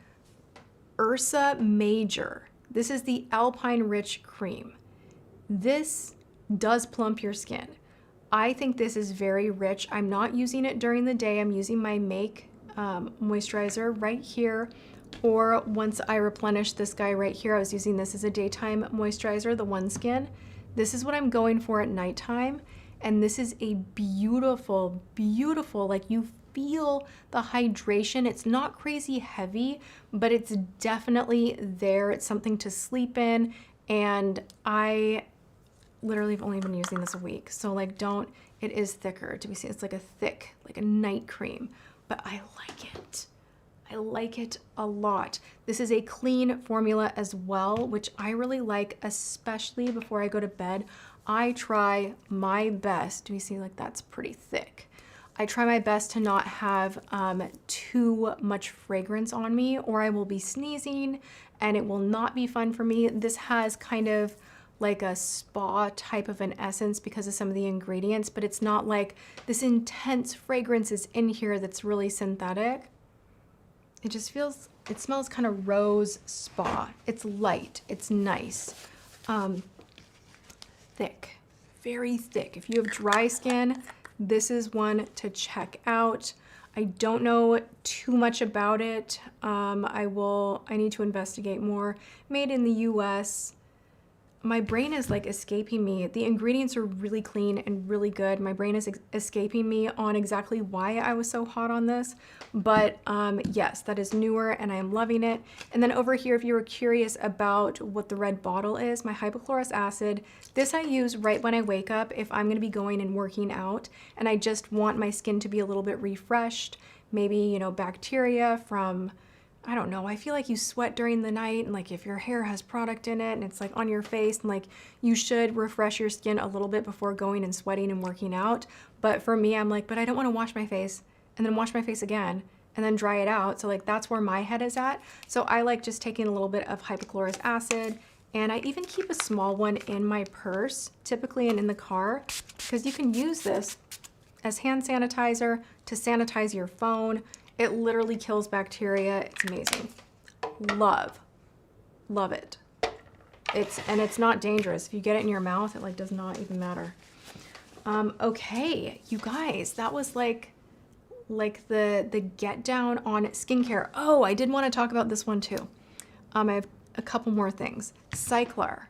Ursa Major? This is the Alpine Rich Cream. This does plump your skin. I think this is very rich. I'm not using it during the day. I'm using my Make moisturizer right here, or once I replenish this guy right here, I was using this as a daytime moisturizer, the OneSkin. This is what I'm going for at nighttime, and this is a beautiful, beautiful, like you feel the hydration. It's not crazy heavy, but it's definitely there. It's something to sleep in, and I literally have only been using this a week. So like it is thicker to be seen. It's like a thick, like a night cream, but I like it. I like it a lot. This is a clean formula as well, which I really like, especially before I go to bed. I try my best. Do you see, like that's pretty thick. I try my best to not have too much fragrance on me, or I will be sneezing and it will not be fun for me. This has kind of like a spa type of an essence because of some of the ingredients, but it's not like this intense fragrance is in here that's really synthetic. It just feels, it smells kind of rose spa. It's light, it's nice. Thick, very thick. If you have dry skin, this is one to check out. I don't know too much about it. I need to investigate more. Made in the US. My brain is like escaping me. The ingredients are really clean and really good. My brain is escaping me on exactly why I was so hot on this. But yes, that is newer and I am loving it. And then over here, if you were curious about what the red bottle is, my hypochlorous acid, this I use right when I wake up if I'm gonna be going and working out and I just want my skin to be a little bit refreshed. Maybe, you know, bacteria from, I don't know, I feel like you sweat during the night and like if your hair has product in it and it's like on your face and like you should refresh your skin a little bit before going and sweating and working out. But for me, I'm like, but I don't want to wash my face and then wash my face again and then dry it out. So like that's where my head is at. So I like just taking a little bit of hypochlorous acid, and I even keep a small one in my purse typically and in the car because you can use this as hand sanitizer to sanitize your phone. It literally kills bacteria. It's amazing. Love it. It's not dangerous. If you get it in your mouth, it like does not even matter. Okay, you guys, that was like the get down on skincare. Oh, I did want to talk about this one too. I have a couple more things. Cyclar.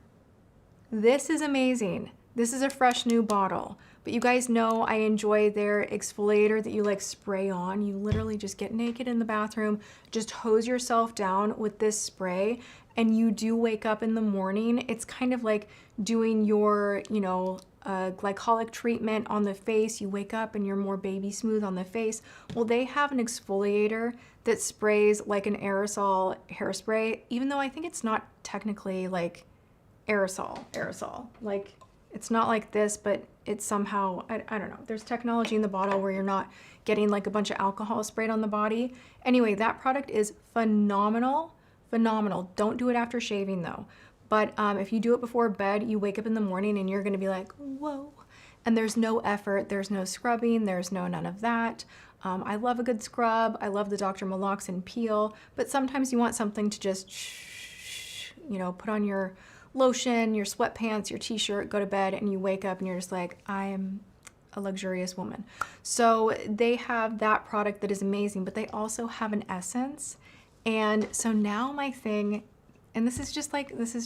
This is amazing. This is a fresh new bottle. But you guys know I enjoy their exfoliator that you like spray on. You literally just get naked in the bathroom, just hose yourself down with this spray, and you do wake up in the morning. It's kind of like doing your, you know, glycolic treatment on the face. You wake up and you're more baby smooth on the face. Well, they have an exfoliator that sprays like an aerosol hairspray, even though I think it's not technically like aerosol. Like, it's not like this, but it's somehow, I don't know. There's technology in the bottle where you're not getting like a bunch of alcohol sprayed on the body. Anyway, that product is phenomenal, phenomenal. Don't do it after shaving though. But if you do it before bed, you wake up in the morning and you're gonna be like, whoa. And there's no effort, there's no scrubbing, there's no none of that. I love a good scrub. I love the Dr. Meloxin peel, but sometimes you want something to just, you know, put on your lotion, your sweatpants, your t-shirt, go to bed, and you wake up and you're just like, I am a luxurious woman. So they have that product that is amazing, but they also have an essence. And so now my thing, and this is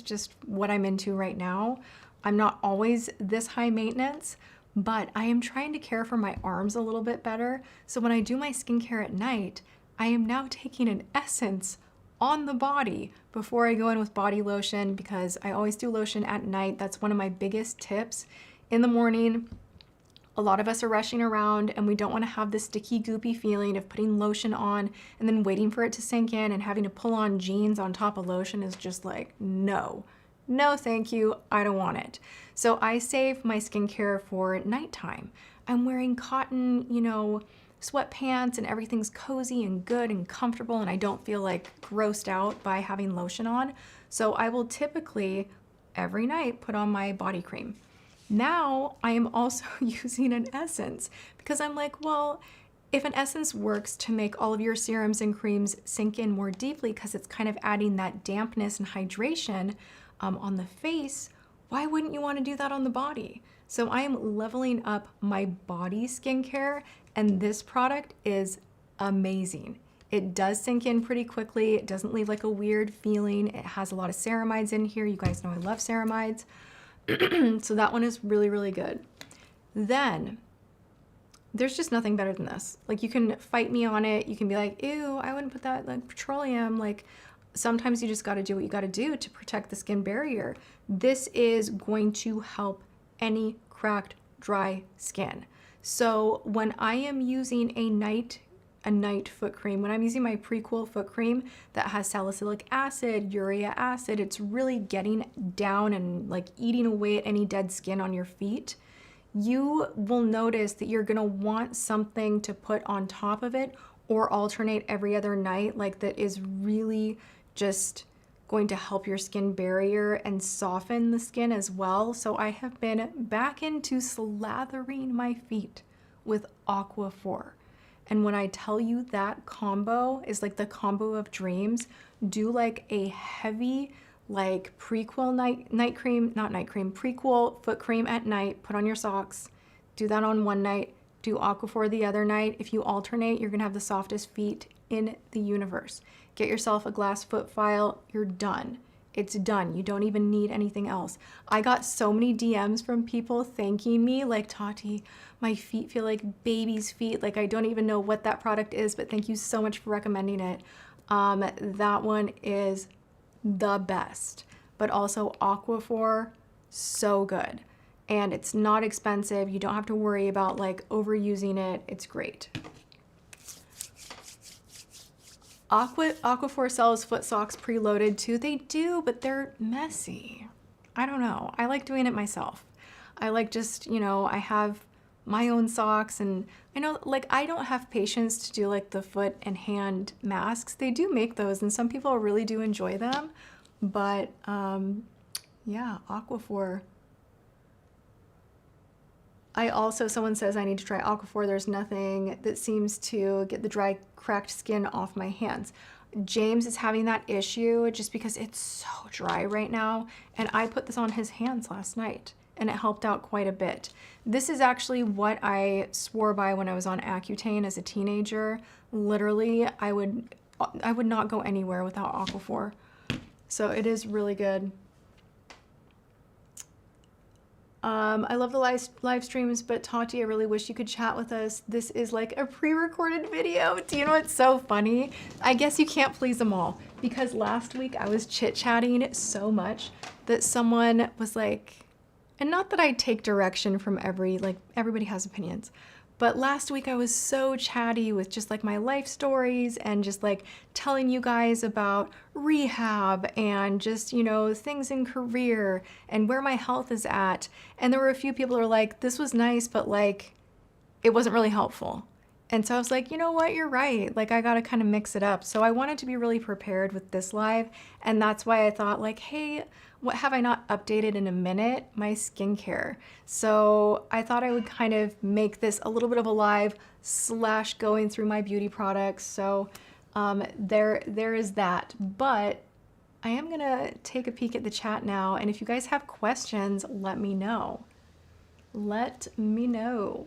just what I'm into right now. I'm not always this high maintenance, but I am trying to care for my arms a little bit better. So when I do my skincare at night, I am now taking an essence on the body before I go in with body lotion, because I always do lotion at night. That's one of my biggest tips. In the morning, a lot of us are rushing around and we don't want to have this sticky, goopy feeling of putting lotion on and then waiting for it to sink in, and having to pull on jeans on top of lotion is just like, no, thank you. I don't want it. So I save my skincare for nighttime. I'm wearing cotton, you know, sweatpants, and everything's cozy and good and comfortable, and I don't feel like grossed out by having lotion on. So I will typically every night put on my body cream. Now I am also using an essence because I'm like, well, if an essence works to make all of your serums and creams sink in more deeply because it's kind of adding that dampness and hydration on the face, why wouldn't you want to do that on the body? So I am leveling up my body skincare, and this product is amazing. It does sink in pretty quickly. It doesn't leave like a weird feeling. It has a lot of ceramides in here. You guys know I love ceramides. So that one is really, really good. Then there's just nothing better than this. Like, you can fight me on it. You can be like, ew, I wouldn't put that like petroleum. Like, sometimes you just got to do what you got to do to protect the skin barrier. This is going to help any cracked, dry skin. So when I am using a night foot cream, when I'm using my Prequel foot cream that has salicylic acid, uric acid, it's really getting down and like eating away at any dead skin on your feet. You will notice that you're gonna want something to put on top of it or alternate every other night, like that is really just going to help your skin barrier and soften the skin as well. So I have been back into slathering my feet with Aquaphor. And when I tell you that combo is like the combo of dreams, do like a heavy like Prequel Prequel foot cream at night, put on your socks, do that on one night, do Aquaphor the other night. If you alternate, you're gonna have the softest feet in the universe. Get yourself a glass foot file, you're done. It's done. You don't even need anything else. I got so many DMs from people thanking me, like, Tati, my feet feel like baby's feet. Like, I don't even know what that product is, but thank you so much for recommending it. That one is the best. But also Aquaphor, so good. And it's not expensive. You don't have to worry about like overusing it. It's great. Aquaphor sells foot socks preloaded too. They do, but they're messy. I don't know. I like doing it myself. I like just, you know, I have my own socks, and I know like I don't have patience to do like the foot and hand masks. They do make those and some people really do enjoy them. But yeah, Aquaphor. Someone says I need to try Aquaphor. There's nothing that seems to get the dry, cracked skin off my hands. James is having that issue just because it's so dry right now. And I put this on his hands last night and it helped out quite a bit. This is actually what I swore by when I was on Accutane as a teenager. Literally, I would not go anywhere without Aquaphor. So it is really good. I love the live streams, but Tati, I really wish you could chat with us. This is like a pre-recorded video. Do you know what's so funny? I guess you can't please them all, because last week I was chit-chatting so much that someone was like, and not that I take direction from everybody has opinions, but last week I was so chatty with just like my life stories and just like telling you guys about rehab and just, you know, things in career and where my health is at. And there were a few people who were like, this was nice, but like, it wasn't really helpful. And so I was like, you know what, you're right. Like, I got to kind of mix it up. So I wanted to be really prepared with this live. And that's why I thought like, hey, what have I not updated in a minute? My skincare. So I thought I would kind of make this a little bit of a live / going through my beauty products. So there is that. But I am gonna take a peek at the chat now. And if you guys have questions, let me know. Let me know.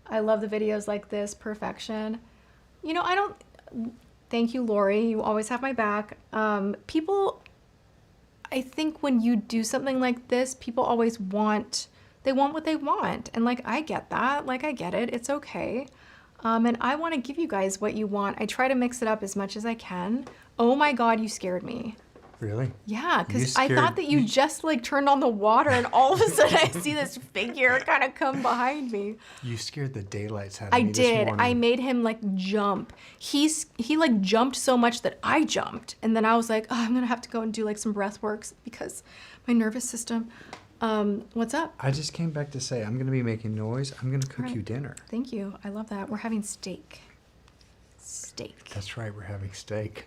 I love the videos like this, perfection. You know, thank you, Lori. You always have my back. People, I think when you do something like this, people always want what they want. And like, I get that, like I get it, it's okay. And I wanna give you guys what you want. I try to mix it up as much as I can. Oh my God, you scared me. Really? Yeah, because I thought that you just like turned on the water and all of a sudden I see this figure kind of come behind me. You scared the daylights out of me I did. this morning. I made him like jump. He like jumped so much that I jumped. And then I was like, oh, I'm gonna have to go and do like some breath works because my nervous system. What's up? I just came back to say I'm gonna be making noise. I'm gonna cook you dinner. Thank you. I love that. We're having steak. Steak. That's right, we're having steak.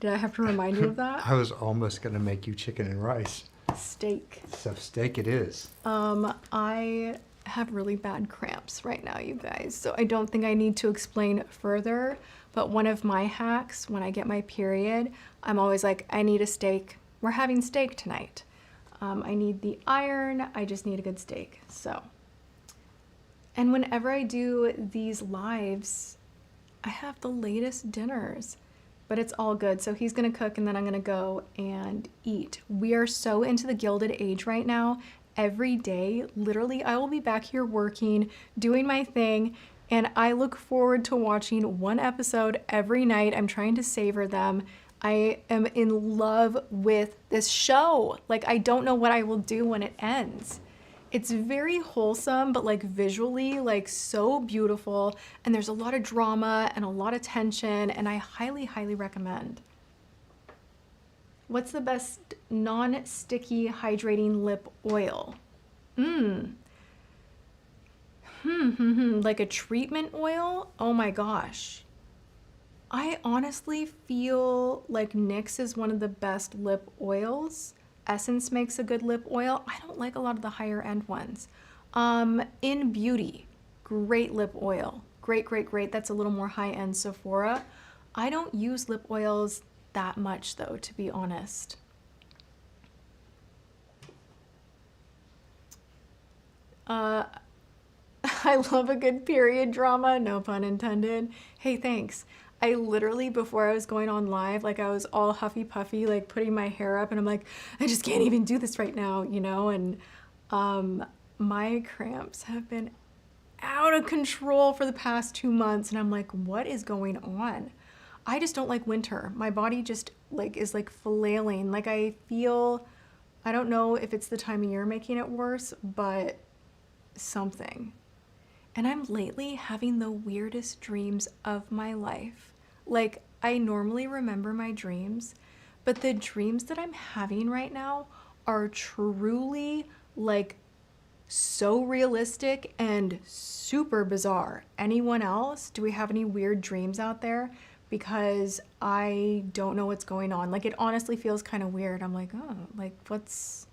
Did I have to remind you of that? I was almost gonna make you chicken and rice. Steak. So steak it is. I have really bad cramps right now, you guys, so I don't think I need to explain further, but one of my hacks when I get my period, I'm always like, I need a steak. We're having steak tonight. I need the iron, I just need a good steak, so. And whenever I do these lives, I have the latest dinners, but it's all good. So he's gonna cook and then I'm gonna go and eat. We are so into the Gilded Age right now. Every day, literally, I will be back here working, doing my thing, and I look forward to watching one episode every night. I'm trying to savor them. I am in love with this show. Like, I don't know what I will do when it ends. It's very wholesome, but like visually, like so beautiful. And there's a lot of drama and a lot of tension, and I highly, highly recommend. What's the best non-sticky hydrating lip oil? Like a treatment oil? Oh my gosh. I honestly feel like NYX is one of the best lip oils. Essence makes a good lip oil. I don't like a lot of the higher end ones. In Beauty, great lip oil. Great, great, great. That's a little more high end Sephora. I don't use lip oils that much though, to be honest. I love a good period drama, no pun intended. Hey, thanks. I literally, before I was going on live, like I was all huffy puffy, like putting my hair up, and I'm like, I just can't even do this right now, you know? And my cramps have been out of control for the past 2 months, and I'm like, what is going on? I just don't like winter. My body just like is like flailing. Like I feel, I don't know if it's the time of year making it worse, but something. And I'm lately having the weirdest dreams of my life. Like, I normally remember my dreams, but the dreams that I'm having right now are truly like so realistic and super bizarre. Anyone else? Do we have any weird dreams out there? Because I don't know what's going on. Like, it honestly feels kind of weird. I'm like, oh, like what's,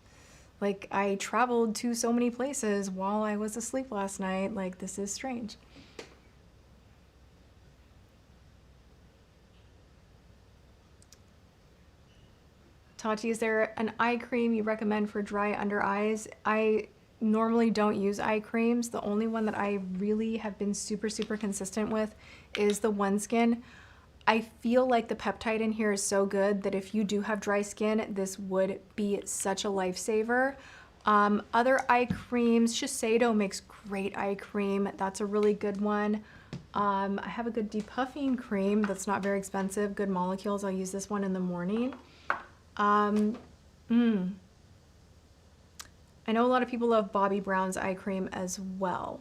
like I traveled to so many places while I was asleep last night. Like, this is strange. Tati, is there an eye cream you recommend for dry under eyes? I normally don't use eye creams. The only one that I really have been super, super consistent with is the OneSkin. I feel like the peptide in here is so good that if you do have dry skin, this would be such a lifesaver. Other eye creams, Shiseido makes great eye cream. That's a really good one. I have a good depuffing cream that's not very expensive, good molecules. I'll use this one in the morning. I know a lot of people love Bobbi Brown's eye cream as well,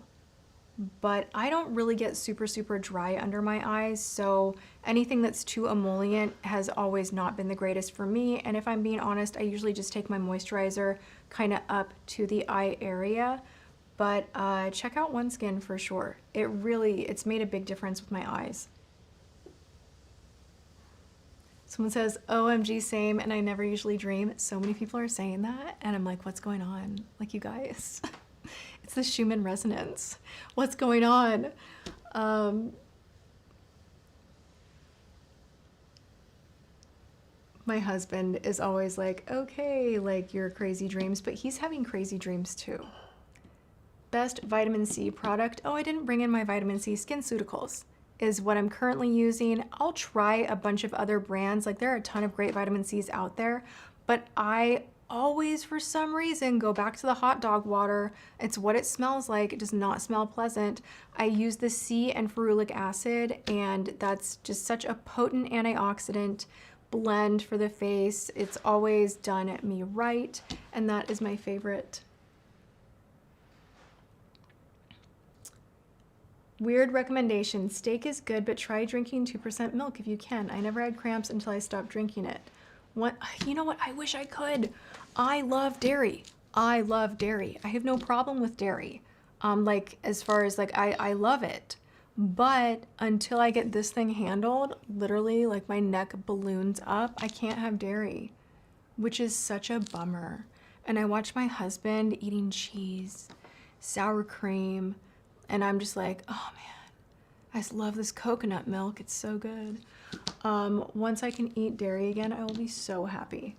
but I don't really get super, super dry under my eyes, so anything that's too emollient has always not been the greatest for me. And if I'm being honest, I usually just take my moisturizer kind of up to the eye area. But check out OneSkin for sure. It's made a big difference with my eyes. Someone says, OMG, same, and I never usually dream. So many people are saying that, and I'm like, what's going on? Like, you guys, it's the Schumann resonance. What's going on? My husband is always like, okay, like your crazy dreams, but he's having crazy dreams too. Best vitamin C product. Oh, I didn't bring in my vitamin C. SkinCeuticals is what I'm currently using. I'll try a bunch of other brands. Like, there are a ton of great vitamin C's out there, but I always, for some reason, go back to the hot dog water. It's what it smells like. It does not smell pleasant. I use the C and ferulic acid, and that's just such a potent antioxidant blend for the face. It's always done me right, and that is my favorite. Weird recommendation. Steak is good, but try drinking 2% milk if you can. I never had cramps until I stopped drinking it. What? You know what? I wish I could. I love dairy. I love dairy. I have no problem with dairy. Like, as far as like, I love it. But until I get this thing handled, literally like my neck balloons up. I can't have dairy, which is such a bummer. And I watch my husband eating cheese, sour cream, and I'm just like, oh man, I just love this coconut milk. It's so good. Once I can eat dairy again, I will be so happy.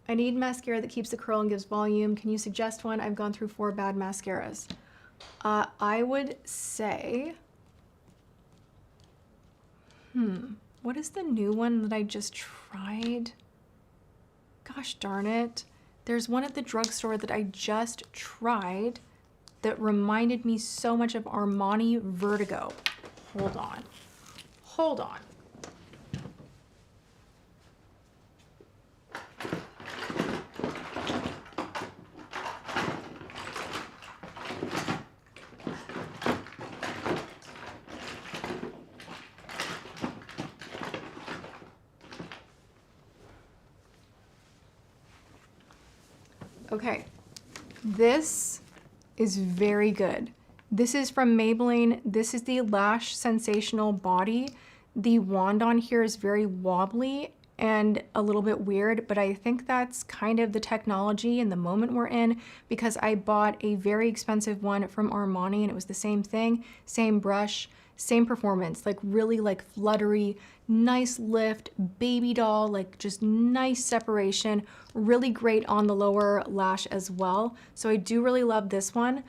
I need mascara that keeps the curl and gives volume. Can you suggest one? I've gone through 4 bad mascaras. I would say, what is the new one that I just tried? Gosh darn it. There's one at the drugstore that I just tried that reminded me so much of Armani Vertigo. Hold on. Hold on. Okay, this is very good. This is from Maybelline. This is the Lash Sensational Body. The wand on here is very wobbly and a little bit weird, but I think that's kind of the technology and the moment we're in, because I bought a very expensive one from Armani and it was the same thing, same brush, same performance, like really like fluttery, nice lift, baby doll, like just nice separation, really great on the lower lash as well. So I do really love this one.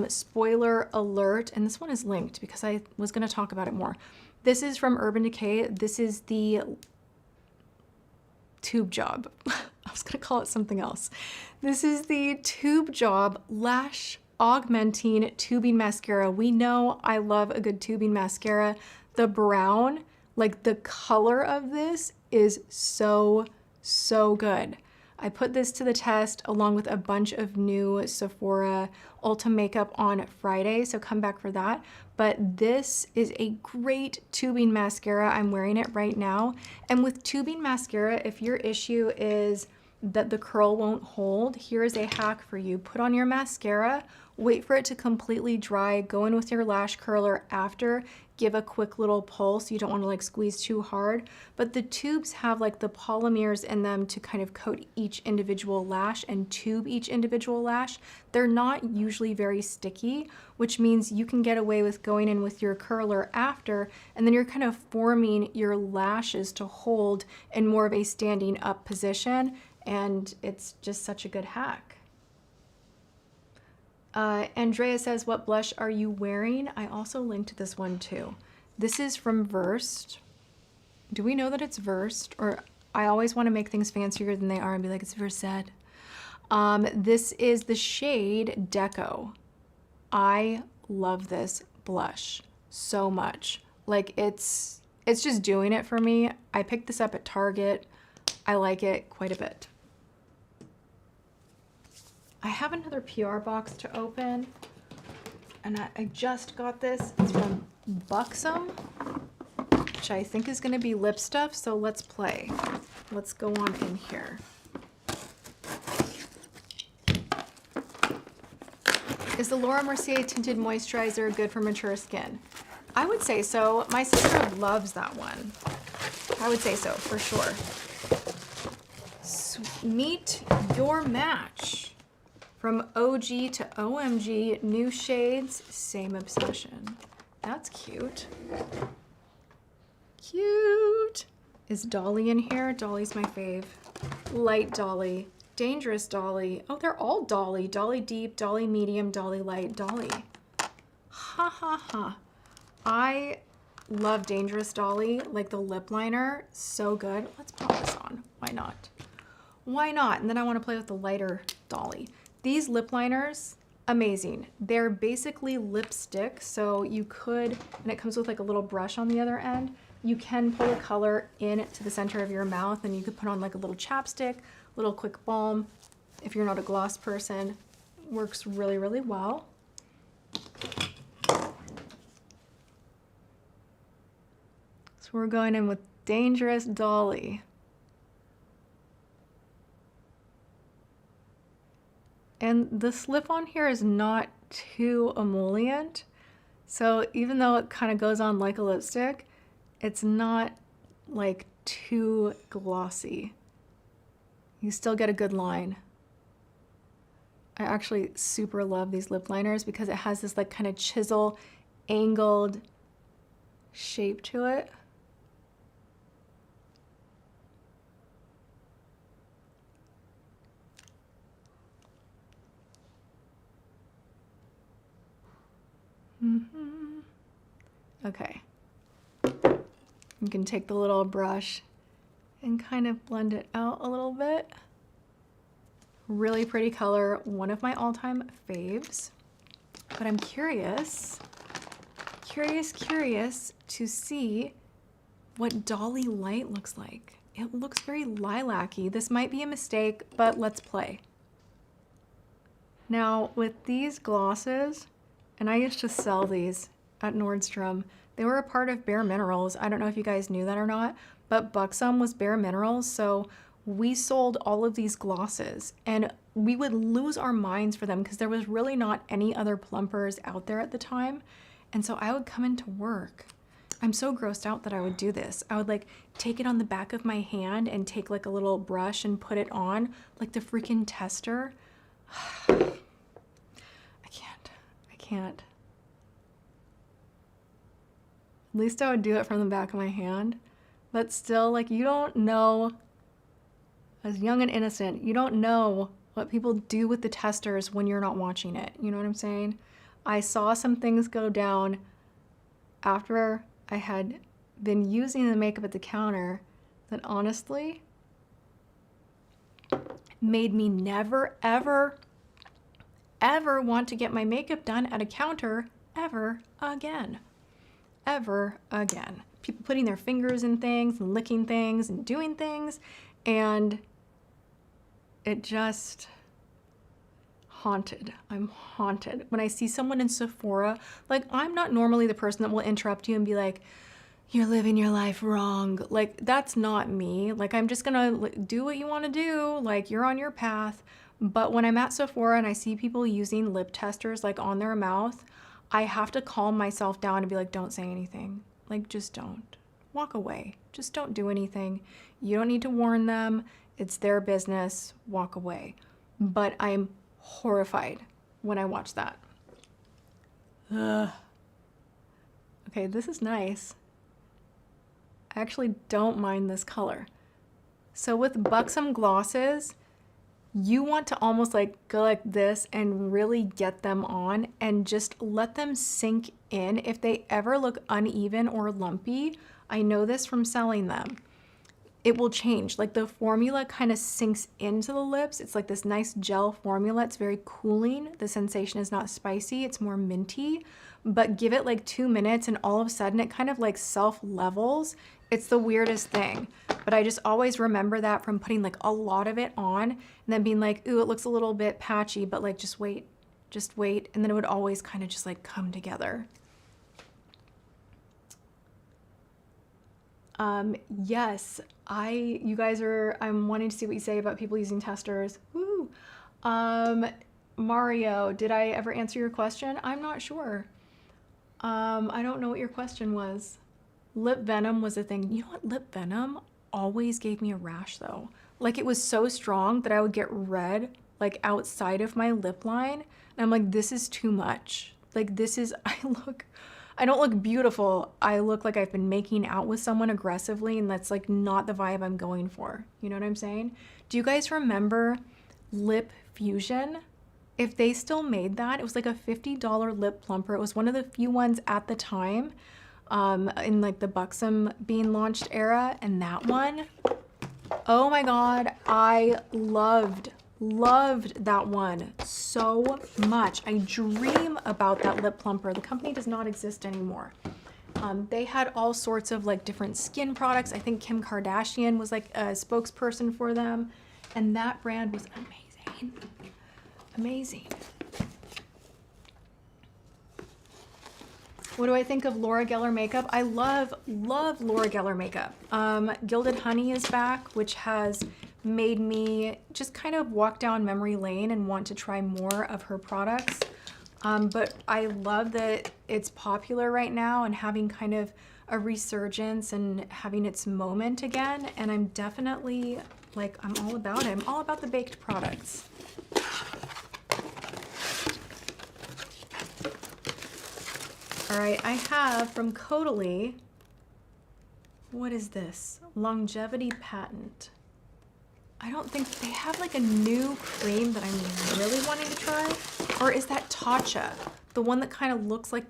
Spoiler alert, and this one is linked because I was gonna talk about it more. This is from Urban Decay. This is the Tube Job. I was gonna call it something else. This is the Tube Job Lash Augmenting Tubing Mascara. We know I love a good tubing mascara. The brown, like the color of this is so, so good. I put this to the test along with a bunch of new Sephora Ulta makeup on Friday, so come back for that. But this is a great tubing mascara. I'm wearing it right now. And with tubing mascara, if your issue is that the curl won't hold, here is a hack for you. Put on your mascara, wait for it to completely dry, go in with your lash curler after, give a quick little pull so you don't want to like squeeze too hard. But the tubes have like the polymers in them to kind of coat each individual lash and tube each individual lash. They're not usually very sticky, which means you can get away with going in with your curler after, and then you're kind of forming your lashes to hold in more of a standing up position. And it's just such a good hack. Andrea says, what blush are you wearing? I also linked this one too. This is from Versed. Do we know that it's Versed? Or I always want to make things fancier than they are and be like, it's Versed. This is the shade Deco. I love this blush so much. Like it's just doing it for me. I picked this up at Target. I like it quite a bit. I have another PR box to open, and I just got this. It's from Buxom, which I think is going to be lip stuff, so let's play. Let's go on in here. Is the Laura Mercier Tinted Moisturizer good for mature skin? I would say so. My sister loves that one. I would say so, for sure. Meet your match. From OG to OMG, new shades, same obsession. That's cute. Cute. Is Dolly in here? Dolly's my fave. Light Dolly, Dangerous Dolly. Oh, they're all Dolly. Dolly Deep, Dolly Medium, Dolly Light, Dolly. Ha ha ha. I love Dangerous Dolly, like the lip liner, so good. Let's pop this on, why not? Why not? And then I wanna play with the lighter Dolly. These lip liners, amazing. They're basically lipstick, so you could, and it comes with like a little brush on the other end, you can pull the color in to the center of your mouth and you could put on like a little chapstick, little quick balm. If you're not a gloss person, works really, really well. So we're going in with Dangerous Dolly. And the slip on here is not too emollient, So even though it kind of goes on like a lipstick, it's not like too glossy. You still get a good line. I actually super love these lip liners because it has this like kind of chisel, angled shape to it. Okay. You can take the little brush and kind of blend it out a little bit. Really pretty color, one of my all-time faves. But I'm curious to see what Dolly Light looks like. It looks very lilac-y. This might be a mistake, but let's play. Now, with these glosses, and I used to sell these at Nordstrom, they were a part of Bare Minerals. I don't know if you guys knew that or not, but Buxom was Bare Minerals, so we sold all of these glosses and we would lose our minds for them because there was really not any other plumpers out there at the time. And so I would come into work. I'm so grossed out that I would do this. I would like take it on the back of my hand and take like a little brush and put it on like the freaking tester. I can't. At least I would do it from the back of my hand. But still, like, you don't know, as young and innocent, you don't know what people do with the testers when you're not watching it. You know what I'm saying? I saw some things go down after I had been using the makeup at the counter that honestly made me never, ever, ever want to get my makeup done at a counter ever again. Ever again. People putting their fingers in things and licking things and doing things, and it just haunted. I'm haunted. When I see someone in Sephora, like, I'm not normally the person that will interrupt you and be like, you're living your life wrong. Like, that's not me. Like, I'm just gonna do what you want to do. Like, you're on your path. But when I'm at Sephora and I see people using lip testers like on their mouth, I have to calm myself down and be like, don't say anything. Like, just don't. Walk away. Just don't do anything. You don't need to warn them. It's their business. Walk away. But I'm horrified when I watch that. Ugh. Okay, this is nice. I actually don't mind this color. So with Buxom glosses, you want to almost like go like this and really get them on and just let them sink in. If they ever look uneven or lumpy, I know this from selling them, it will change. Like the formula kind of sinks into the lips. It's like this nice gel formula. It's very cooling. The sensation is not spicy. It's more minty, but give it like 2 minutes and all of a sudden it kind of like self-levels. It's the weirdest thing, but I just always remember that from putting like a lot of it on and then being like, ooh, it looks a little bit patchy, but like, just wait. And then it would always kind of just like come together. Yes, you guys are, I'm wanting to see what you say about people using testers. Woo. Mario, did I ever answer your question? I'm not sure. I don't know what your question was. Lip venom was a thing. You know what? Lip venom always gave me a rash though. Like it was so strong that I would get red like outside of my lip line. And I'm like, this is too much. Like this is, I don't look beautiful. I look like I've been making out with someone aggressively and that's like not the vibe I'm going for. You know what I'm saying? Do you guys remember Lip Fusion? If they still made that, it was like a $50 lip plumper. It was one of the few ones at the time. In like the Buxom being launched era, and that one, oh my god, I loved that one so much. I dream about that lip plumper. The company does not exist anymore. They had all sorts of like different skin products. I think Kim Kardashian was like a spokesperson for them, and that brand was amazing. What do I think of Laura Geller makeup? I love Laura Geller makeup. Gilded Honey is back, which has made me just kind of walk down memory lane and want to try more of her products. But I love that it's popular right now and having kind of a resurgence and having its moment again. And I'm definitely like, I'm all about it. I'm all about the baked products. All right, I have from Caudalie, what is this? Longevity Patent. I don't think they have like a new cream that I'm really wanting to try. Or is that Tatcha? The one that kind of looks like,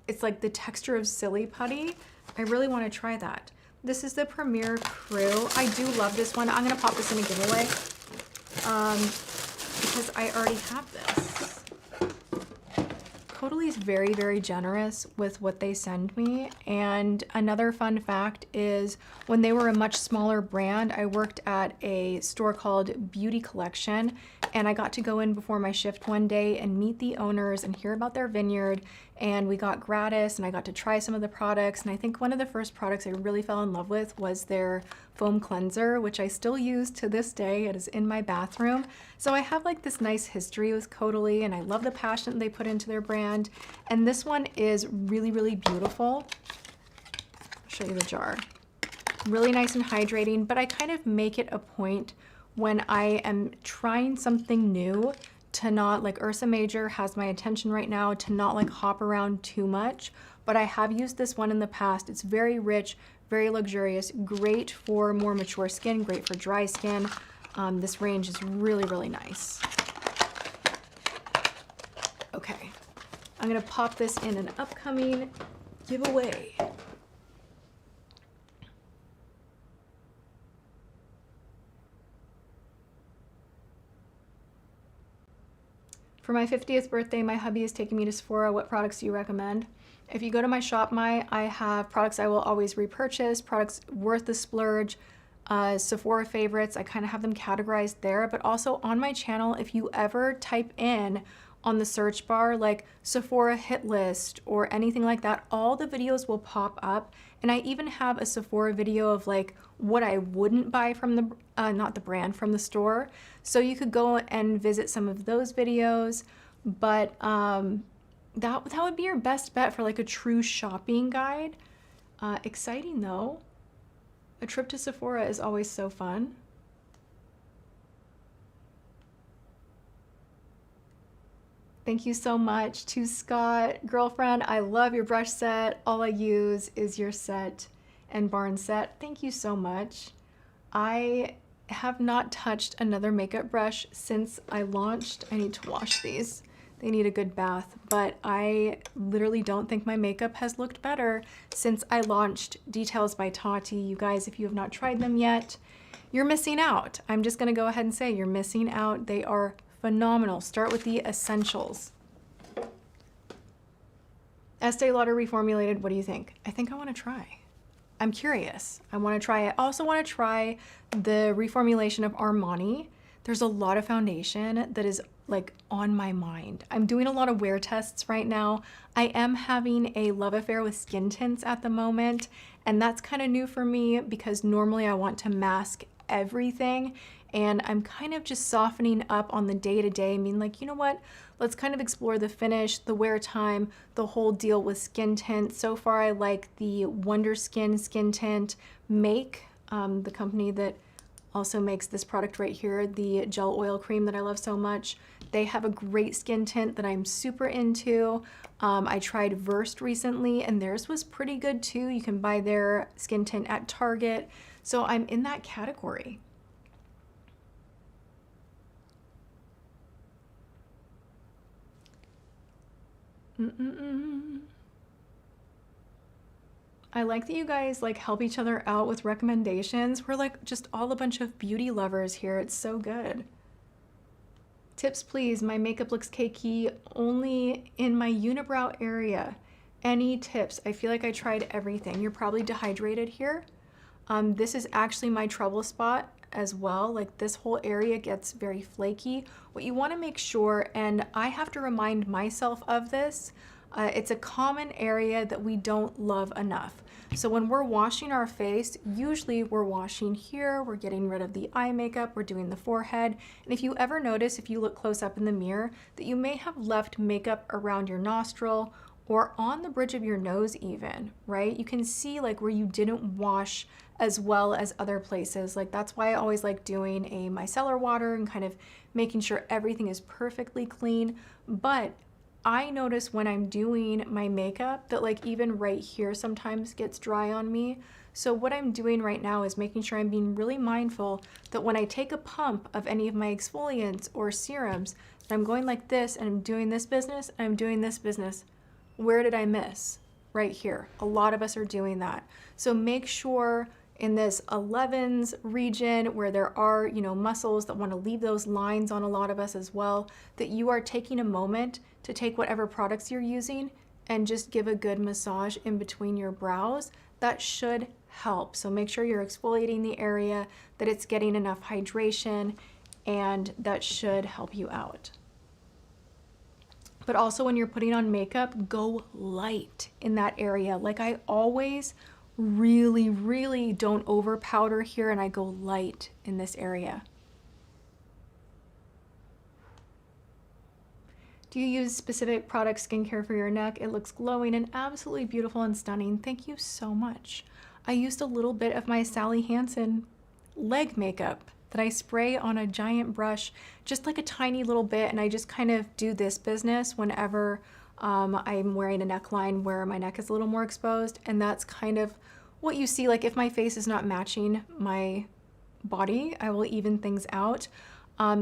it's like the texture of Silly Putty. I really want to try that. This is the Premier Crew. I do love this one. I'm gonna pop this in a giveaway because I already have this. Caudalie is very, very generous with what they send me. And another fun fact is when they were a much smaller brand, I worked at a store called Beauty Collection, and I got to go in before my shift one day and meet the owners and hear about their vineyard. And we got gratis and I got to try some of the products. And I think one of the first products I really fell in love with was their foam cleanser, which I still use to this day. It is in my bathroom. So I have like this nice history with Caudalie, and I love the passion they put into their brand. And this one is really, really beautiful. I'll show you the jar. Really nice and hydrating, but I kind of make it a point when I am trying something new to not, like Ursa Major has my attention right now, to not like hop around too much. But I have used this one in the past. It's very rich, very luxurious, great for more mature skin, great for dry skin. This range is really, really nice. Okay, I'm gonna pop this in an upcoming giveaway. For my 50th birthday, my hubby is taking me to Sephora. What products do you recommend? If you go to my ShopMy, I have products I will always repurchase, products worth the splurge, Sephora favorites. I kind of have them categorized there, but also on my channel, if you ever type in on the search bar like Sephora hit list or anything like that, all the videos will pop up. And I even have a Sephora video of like what I wouldn't buy from the, not the brand, from the store. So you could go and visit some of those videos, but that would be your best bet for like a true shopping guide. Exciting though. A trip to Sephora is always so fun. Thank you so much to Scott. Girlfriend, I love your brush set. All I use is your set and Barn set. Thank you so much. I have not touched another makeup brush since I launched. I need to wash these. They need a good bath, but I literally don't think my makeup has looked better since I launched Details by Tati. You guys, if you have not tried them yet, you're missing out. I'm just gonna go ahead and say you're missing out. They are phenomenal. Start with the essentials. Estee Lauder reformulated, what do you think? I think I wanna try. I'm curious. I wanna try it. I also wanna try the reformulation of Armani. There's a lot of foundation that is like on my mind. I'm doing a lot of wear tests right now. I am having a love affair with skin tints at the moment, and that's kind of new for me because normally I want to mask everything, and I'm kind of just softening up on the day-to-day, I mean, like, you know what? Let's kind of explore the finish, the wear time, the whole deal with skin tint. So far, I like the WonderSkin skin tint Make, the company that also makes this product right here, the gel oil cream that I love so much. They have a great skin tint that I'm super into. I tried Versed recently and theirs was pretty good too. You can buy their skin tint at Target. So I'm in that category. I like that you guys like help each other out with recommendations. We're like just all a bunch of beauty lovers here. It's so good. Tips, please. My makeup looks cakey only in my unibrow area. Any tips? I feel like I tried everything. You're probably dehydrated here. This is actually my trouble spot as well. Like this whole area gets very flaky. What you want to make sure, and I have to remind myself of this, It's a common area that we don't love enough. So when we're washing our face, usually we're washing here, we're getting rid of the eye makeup, we're doing the forehead. And if you ever notice, if you look close up in the mirror, that you may have left makeup around your nostril or on the bridge of your nose even, right? You can see like where you didn't wash as well as other places. Like that's why I always like doing a micellar water and kind of making sure everything is perfectly clean. But I notice when I'm doing my makeup that like even right here sometimes gets dry on me. So what I'm doing right now is making sure I'm being really mindful that when I take a pump of any of my exfoliants or serums, that I'm going like this and I'm doing this business and I'm doing this business. Where did I miss? Right here. A lot of us are doing that. So make sure in this 11s region where there are, you know, muscles that want to leave those lines on a lot of us as well, that you are taking a moment to take whatever products you're using and just give a good massage in between your brows. That should help. So make sure you're exfoliating the area, that it's getting enough hydration, and that should help you out. But also when you're putting on makeup, go light in that area. Like I always really don't over powder here, and I go light in this area. Do you use specific product skincare for your neck? It looks glowing and absolutely beautiful and stunning. Thank you so much. I used a little bit of my Sally Hansen leg makeup that I spray on a giant brush, just like a tiny little bit, and I just kind of do this business whenever I'm wearing a neckline where my neck is a little more exposed, and that's kind of what you see. Like if my face is not matching my body, I will even things out.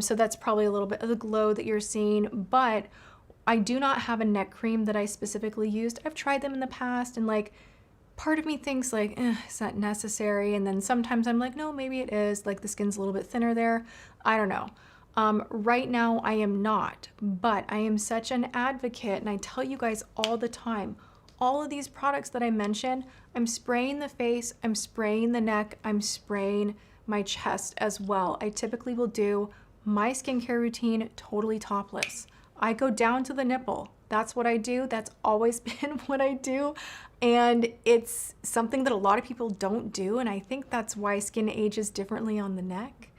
So that's probably a little bit of the glow that you're seeing, but I do not have a neck cream that I specifically used. I've tried them in the past, and like part of me thinks like, is that necessary? And then sometimes I'm like, no, maybe it is. Like the skin's a little bit thinner there. I don't know. Right now I am not, but I am such an advocate, and I tell you guys all the time, all of these products that I mentioned, I'm spraying the face, I'm spraying the neck, I'm spraying my chest as well. I typically will do my skincare routine totally topless. I go down to the nipple. That's what I do. That's always been what I do. And it's something that a lot of people don't do. And I think that's why skin ages differently on the neck,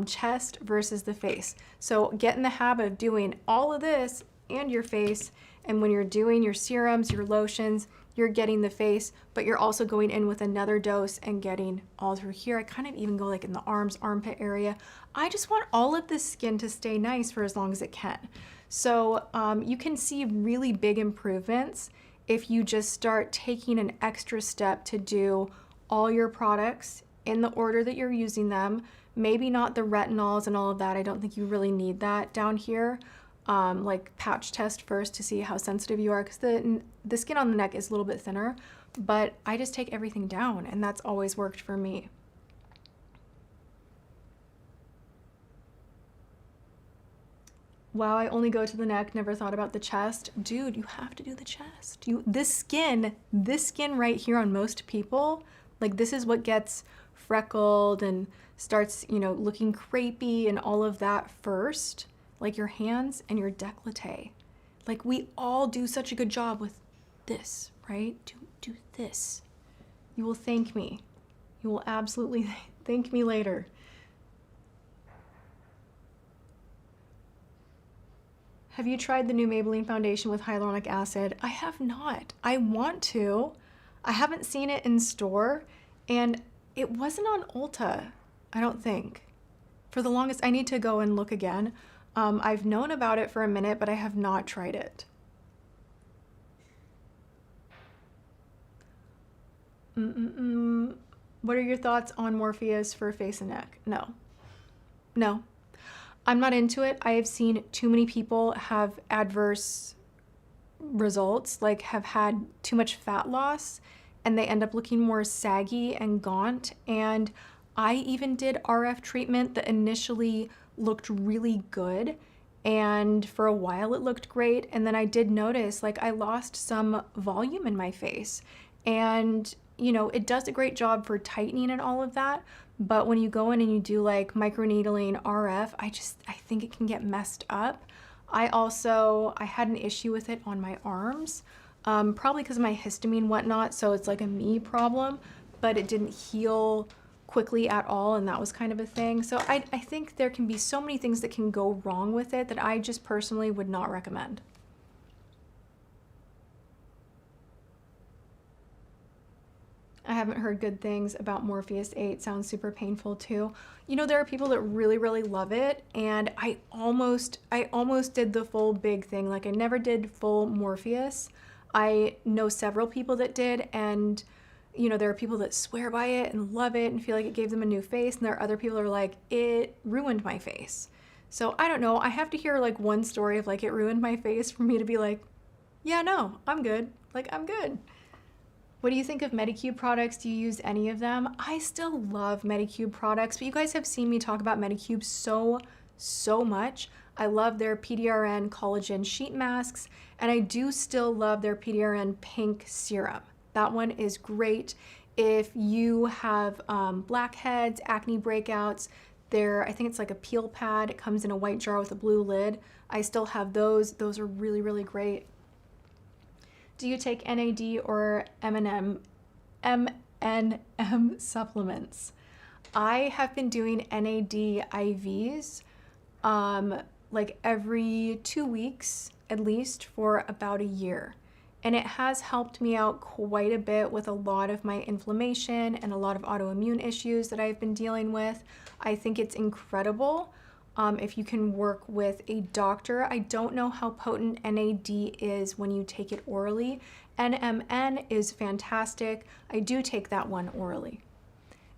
chest versus the face. So get in the habit of doing all of this and your face. And when you're doing your serums, your lotions, you're getting the face, but you're also going in with another dose and getting all through here. I kind of even go like in the arms, armpit area. I just want all of this skin to stay nice for as long as it can. So you can see really big improvements if you just start taking an extra step to do all your products in the order that you're using them. Maybe not the retinols and all of that. I don't think you really need that down here. Like patch test first to see how sensitive you are, because the skin on the neck is a little bit thinner, but I just take everything down, and that's always worked for me. Wow, I only go to the neck, never thought about the chest. Dude, you have to do the chest. This skin right here on most people, like this is what gets freckled and starts, you know, looking crepey and all of that first. Like your hands and your décolleté. Like we all do such a good job with this, right? Do this. You will thank me. You will absolutely thank me later. Have you tried the new Maybelline foundation with hyaluronic acid? I have not. I want to. I haven't seen it in store, and it wasn't on Ulta, I don't think. For the longest, I need to go and look again. I've known about it for a minute, but I have not tried it. What are your thoughts on Morpheus for face and neck? No, I'm not into it. I have seen too many people have adverse results, like have had too much fat loss, and they end up looking more saggy and gaunt. And I even did RF treatment that initially looked really good, and for a while it looked great, and then I did notice like I lost some volume in my face, and you know, it does a great job for tightening and all of that, but when you go in and you do like microneedling RF, I think it can get messed up. I had an issue with it on my arms, probably because of my histamine and whatnot, so it's like a me problem, but it didn't heal quickly at all, and that was kind of a thing. So I think there can be so many things that can go wrong with it that I just personally would not recommend. I haven't heard good things about Morpheus 8. Sounds super painful too. You know, there are people that really, really love it, and I almost did the full big thing. Like, I never did full Morpheus. I know several people that did, and you know, there are people that swear by it and love it and feel like it gave them a new face, and there are other people that are like, it ruined my face. So I don't know. I have to hear like one story of like it ruined my face for me to be like, yeah, no, I'm good. Like, I'm good. What do you think of Medicube products? Do you use any of them? I still love Medicube products, but you guys have seen me talk about Medicube so much. I love their PDRN collagen sheet masks, and I do still love their PDRN pink serum. That one is great. If you have blackheads, acne breakouts, I think it's like a peel pad. It comes in a white jar with a blue lid. I still have those. Those are really, really great. Do you take NAD or MNM supplements? I have been doing NAD IVs like every 2 weeks at least for about a year. And it has helped me out quite a bit with a lot of my inflammation and a lot of autoimmune issues that I've been dealing with. I think it's incredible if you can work with a doctor. I don't know how potent NAD is when you take it orally. NMN is fantastic. I do take that one orally.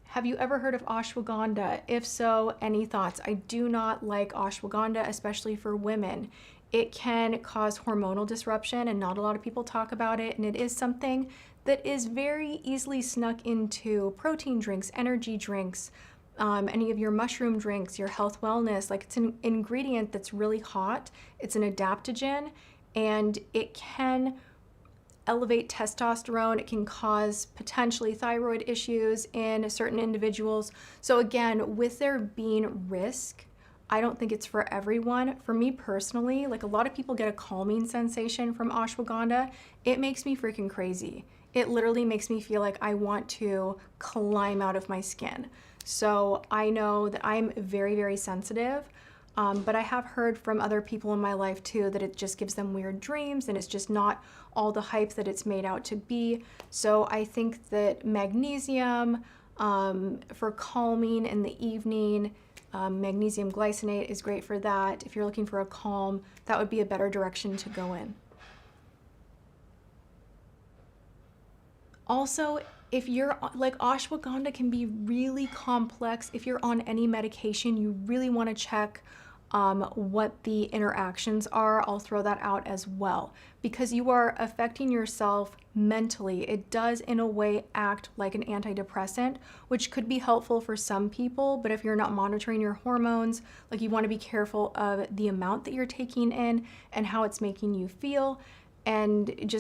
Have you ever heard of ashwagandha? If so, any thoughts? I do not like ashwagandha, especially for women. It can cause hormonal disruption, and not a lot of people talk about it, and it is something that is very easily snuck into protein drinks, energy drinks, any of your mushroom drinks, your health wellness. Like, it's an ingredient that's really hot. It's an adaptogen, and it can elevate testosterone. It can cause potentially thyroid issues in certain individuals. So again, with there being risk, I don't think it's for everyone. For me personally, like, a lot of people get a calming sensation from ashwagandha. It makes me freaking crazy. It literally makes me feel like I want to climb out of my skin. So I know that I'm very, very sensitive, but I have heard from other people in my life too that it just gives them weird dreams, and it's just not all the hype that it's made out to be. So I think that magnesium for calming in the evening, magnesium glycinate is great for that. If you're looking for a calm, that would be a better direction to go in. Also, if you're like, ashwagandha can be really complex. If you're on any medication, you really want to check what the interactions are. I'll throw that out as well, because you are affecting yourself mentally. It does in a way act like an antidepressant, which could be helpful for some people, but if you're not monitoring your hormones, like, you want to be careful of the amount that you're taking in and how it's making you feel. And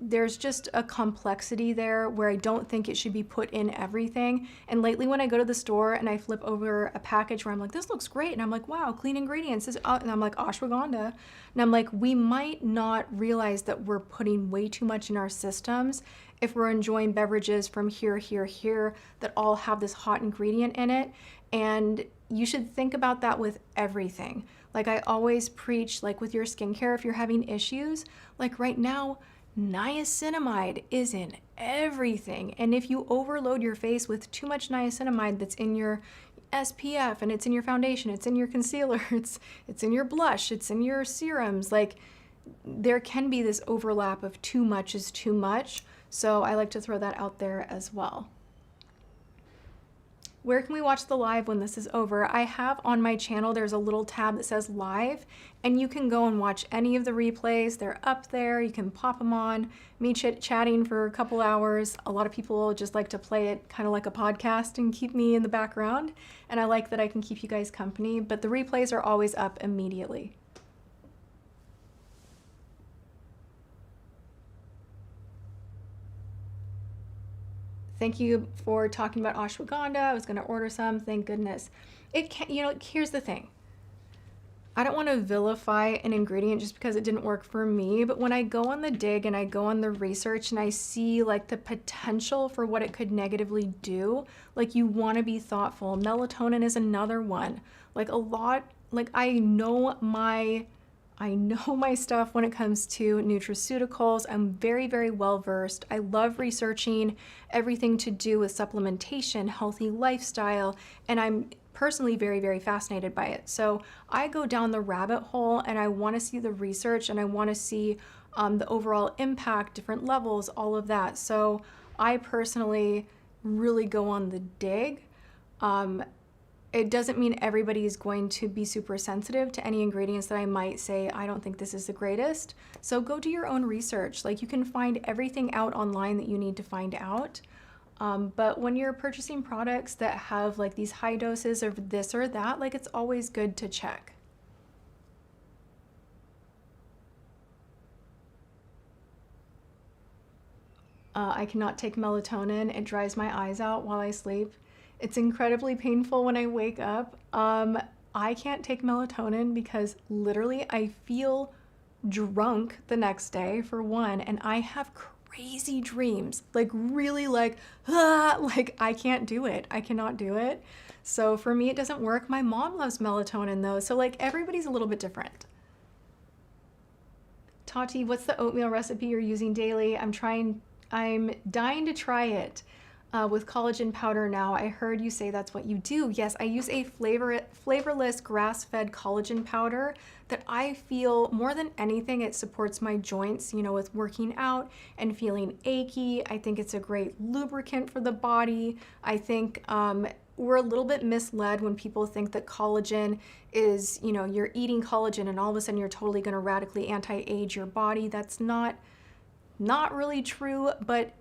there's just a complexity there where I don't think it should be put in everything. And lately, when I go to the store and I flip over a package where I'm like, this looks great, and I'm like, wow, clean ingredients, and I'm like, ashwagandha, and I'm like, we might not realize that we're putting way too much in our systems if we're enjoying beverages from here that all have this hot ingredient in it. And you should think about that with everything. Like, I always preach, like, with your skincare, if you're having issues, like right now, niacinamide is in everything. And if you overload your face with too much niacinamide that's in your SPF, and it's in your foundation, it's in your concealer, it's in your blush, it's in your serums, like, there can be this overlap of too much is too much. So I like to throw that out there as well. Where can we watch the live when this is over? I have on my channel, there's a little tab that says live, and you can go and watch any of the replays. They're up there. You can pop them on. Me chit-chatting for a couple hours. A lot of people just like to play it kind of like a podcast and keep me in the background. And I like that I can keep you guys company, but the replays are always up immediately. Thank you for talking about ashwagandha. I was going to order some, thank goodness. It can, you know, here's the thing. I don't want to vilify an ingredient just because it didn't work for me, but when I go on the dig and I go on the research and I see like the potential for what it could negatively do, like you want to be thoughtful. Melatonin is another one. Like I know my stuff when it comes to nutraceuticals. I'm very, very well versed. I love researching everything to do with supplementation, healthy lifestyle, and I'm personally very, very fascinated by it. So I go down the rabbit hole and I want to see the research and I want to see the overall impact, different levels, all of that. So I personally really go on the dig. It doesn't mean everybody is going to be super sensitive to any ingredients that I might say, I don't think this is the greatest. So go do your own research. Like you can find everything out online that you need to find out. But when you're purchasing products that have like these high doses of this or that, like it's always good to check. I cannot take melatonin. It dries my eyes out while I sleep. It's incredibly painful when I wake up. I can't take melatonin because literally I feel drunk the next day for one, and I have crazy dreams, like really like I can't do it. I cannot do it. So for me, it doesn't work. My mom loves melatonin though. So like everybody's a little bit different. Tati, what's the oatmeal recipe you're using daily? I'm dying to try it with collagen powder now. I heard you say that's what you do. Yes, I use a flavorless grass-fed collagen powder that I feel more than anything, it supports my joints, you know, with working out and feeling achy. I think it's a great lubricant for the body. I think we're a little bit misled when people think that collagen is, you know, you're eating collagen and all of a sudden you're totally going to radically anti-age your body. That's not really true, but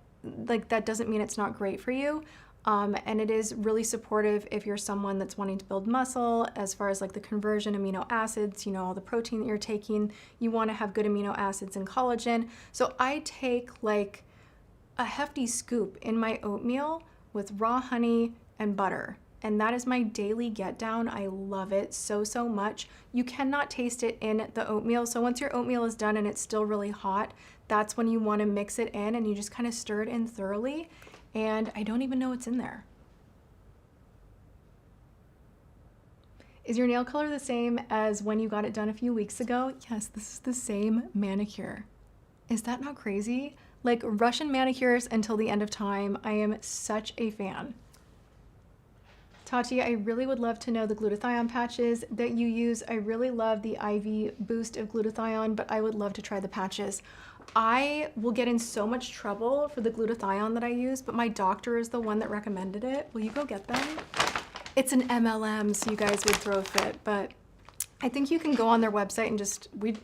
like that doesn't mean it's not great for you. And it is really supportive if you're someone that's wanting to build muscle, as far as like the conversion amino acids, you know, all the protein that you're taking, you want to have good amino acids and collagen. So I take like a hefty scoop in my oatmeal with raw honey and butter. And that is my daily get down. I love it so much. You cannot taste it in the oatmeal. So once your oatmeal is done and it's still really hot, that's when you want to mix it in and you just kind of stir it in thoroughly. And I don't even know what's in there. Is your nail color the same as when you got it done a few weeks ago? Yes, this is the same manicure. Is that not crazy? Like Russian manicures until the end of time. I am such a fan. Tati, I really would love to know the glutathione patches that you use. I really love the IV boost of glutathione, but I would love to try the patches. I will get in so much trouble for the glutathione that I use, but my doctor is the one that recommended it. Will you go get them? It's an MLM, so you guys would throw a fit, but I think you can go on their website and just, we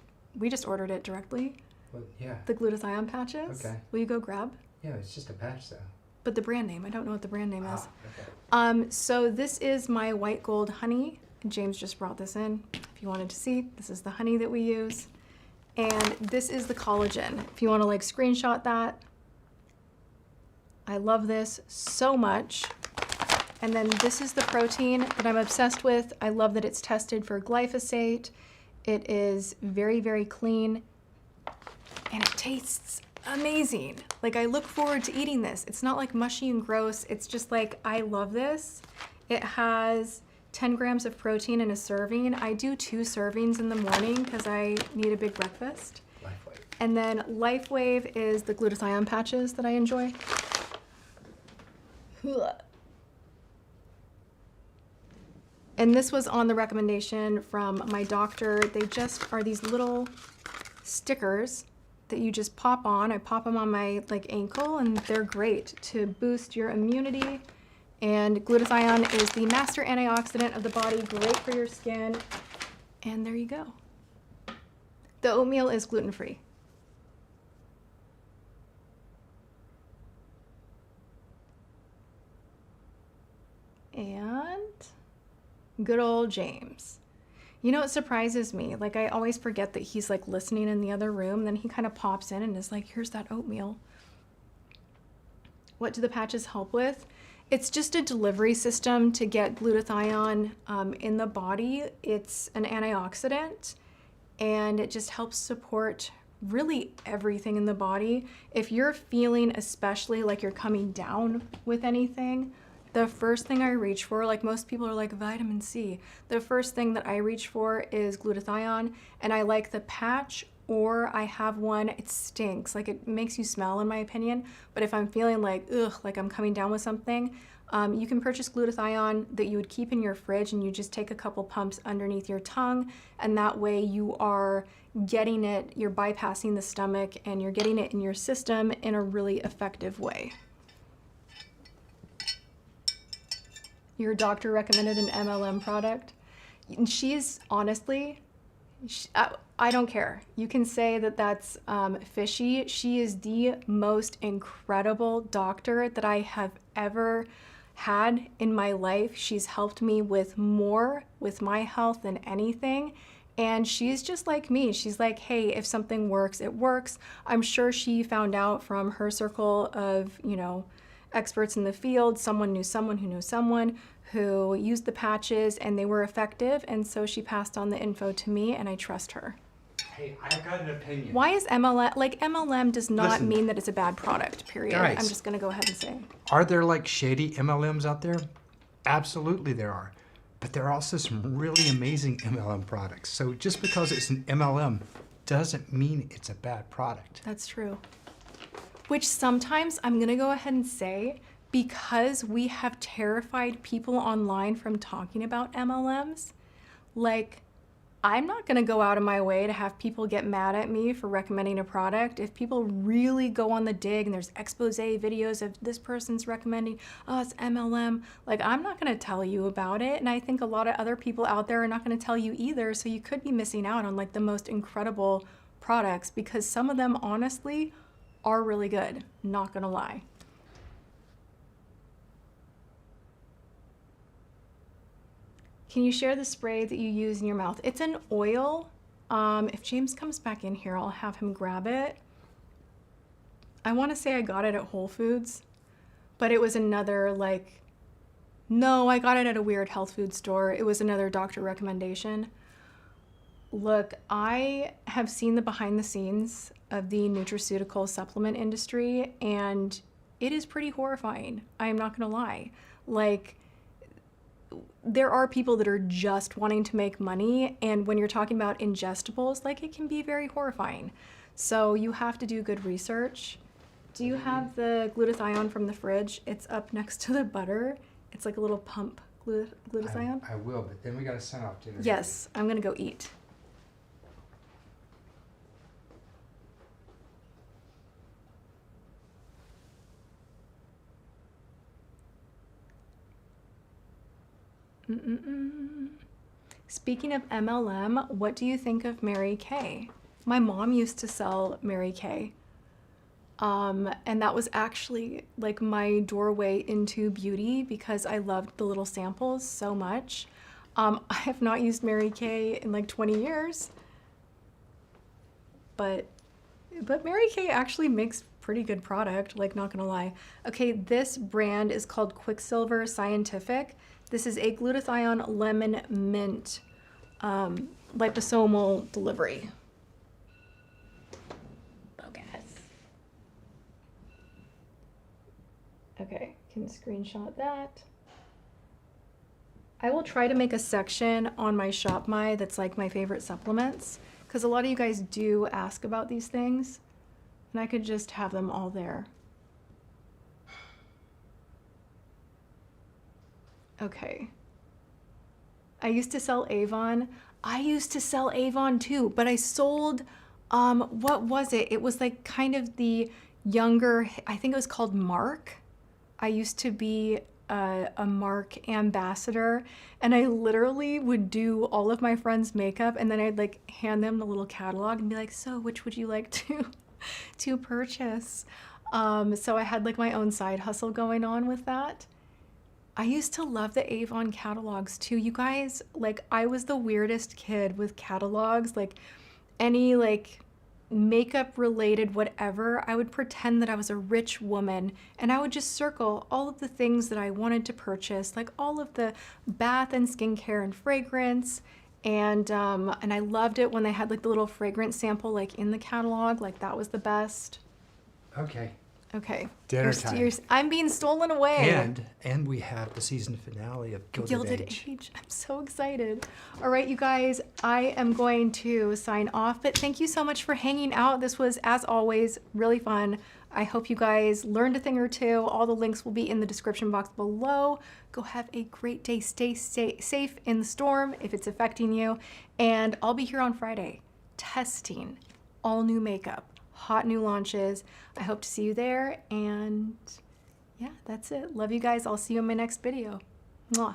just ordered it directly. Well, yeah. The glutathione patches. Okay. Will you go grab? Yeah, it's just a patch though. But the brand name, I don't know what the brand name is. Okay. So this is my white gold honey. James just brought this in. If you wanted to see, this is the honey that we use. And this is the collagen. If you want to like screenshot that. I love this so much. And then this is the protein that I'm obsessed with. I love that it's tested for glyphosate. It is very, very clean. And it tastes amazing. Like I look forward to eating this. It's not like mushy and gross. It's just like, I love this. It has 10 grams of protein in a serving. I do 2 servings in the morning because I need a big breakfast. LifeWave. And then LifeWave is the glutathione patches that I enjoy. And this was on the recommendation from my doctor. They just are these little stickers that you just pop on. I pop them on my like ankle and they're great to boost your immunity. And glutathione is the master antioxidant of the body, great for your skin. And there you go. The oatmeal is gluten-free. And good old James. You know, it surprises me. Like I always forget that he's like listening in the other room. Then he kind of pops in and is like, here's that oatmeal. What do the patches help with? It's just a delivery system to get glutathione in the body. It's an antioxidant, and it just helps support really everything in the body. If you're feeling especially like you're coming down with anything, the first thing I reach for, like most people are like vitamin C, the first thing that I reach for is glutathione, and I like the patch, or I have one, it stinks, like it makes you smell in my opinion, but if I'm feeling like, ugh, like I'm coming down with something, you can purchase glutathione that you would keep in your fridge, and you just take a couple pumps underneath your tongue, and that way you are getting it, you're bypassing the stomach, and you're getting it in your system in a really effective way. Your doctor recommended an MLM product. And she's honestly, I don't care. You can say that that's fishy. She is the most incredible doctor that I have ever had in my life. She's helped me with more with my health than anything. And she's just like me. She's like, hey, if something works, it works. I'm sure she found out from her circle of, you know, experts in the field. Someone knew someone who knew someone who used the patches and they were effective. And so she passed on the info to me, and I trust her. Hey, I've got an opinion. Why is MLM, like MLM does not Listen, mean that it's a bad product, period. guys, I'm just gonna go ahead and say. Are there like shady MLMs out there? Absolutely there are. But there are also some really amazing MLM products. So just because it's an MLM doesn't mean it's a bad product. That's true. Which sometimes I'm gonna go ahead and say, because we have terrified people online from talking about MLMs, like, I'm not gonna go out of my way to have people get mad at me for recommending a product. If people really go on the dig and there's expose videos of this person's recommending, oh, it's MLM, like, I'm not gonna tell you about it. And I think a lot of other people out there are not gonna tell you either. So you could be missing out on like the most incredible products, because some of them honestly are really good, not gonna lie. Can you share the spray that you use in your mouth? It's an oil. If James comes back in here, I'll have him grab it. I wanna say I got it at Whole Foods, but it was another like, no, I got it at a weird health food store. It was another doctor recommendation. Look, I have seen the behind the scenes of the nutraceutical supplement industry, and it is pretty horrifying. I am not gonna lie. Like, there are people that are just wanting to make money, and when you're talking about ingestibles, like, it can be very horrifying. So you have to do good research. Do you have the glutathione from the fridge? It's up next to the butter. It's like a little pump glutathione. I will, but then we gotta sign off dinner. Yes, I'm gonna go eat. Speaking of MLM, what do you think of Mary Kay? My mom used to sell Mary Kay. And that was actually like my doorway into beauty, because I loved the little samples so much. I have not used Mary Kay in like 20 years, but Mary Kay actually makes pretty good product, like, not gonna lie. Okay, this brand is called Quicksilver Scientific. This is a glutathione lemon mint liposomal delivery. Bogus. Okay, can screenshot that. I will try to make a section on my ShopMy that's like my favorite supplements, because a lot of you guys do ask about these things, and I could just have them all there. Okay. I used to sell Avon. I used to sell Avon too, but I sold, what was it? It was like kind of the younger, I think it was called Mark. I used to be a Mark ambassador, and I literally would do all of my friends' makeup, and then I'd like hand them the little catalog and be like, so which would you like to purchase? So I had like my own side hustle going on with that. I used to love the Avon catalogs too, you guys. Like, I was the weirdest kid with catalogs. Like, any like makeup related whatever, I would pretend that I was a rich woman and I would just circle all of the things that I wanted to purchase, like all of the bath and skincare and fragrance. And I loved it when they had like the little fragrance sample like in the catalog. Like that was the best. Okay. Okay. Dinner time. I'm being stolen away. And we have the season finale of Gilded Age. I'm so excited. All right, you guys, I am going to sign off, but thank you so much for hanging out. This was, as always, really fun. I hope you guys learned a thing or two. All the links will be in the description box below. Go have a great day. Stay safe in the storm if it's affecting you. And I'll be here on Friday testing all new makeup. Hot new launches. I hope to see you there, and yeah, that's it. Love you guys. I'll see you in my next video. Mwah.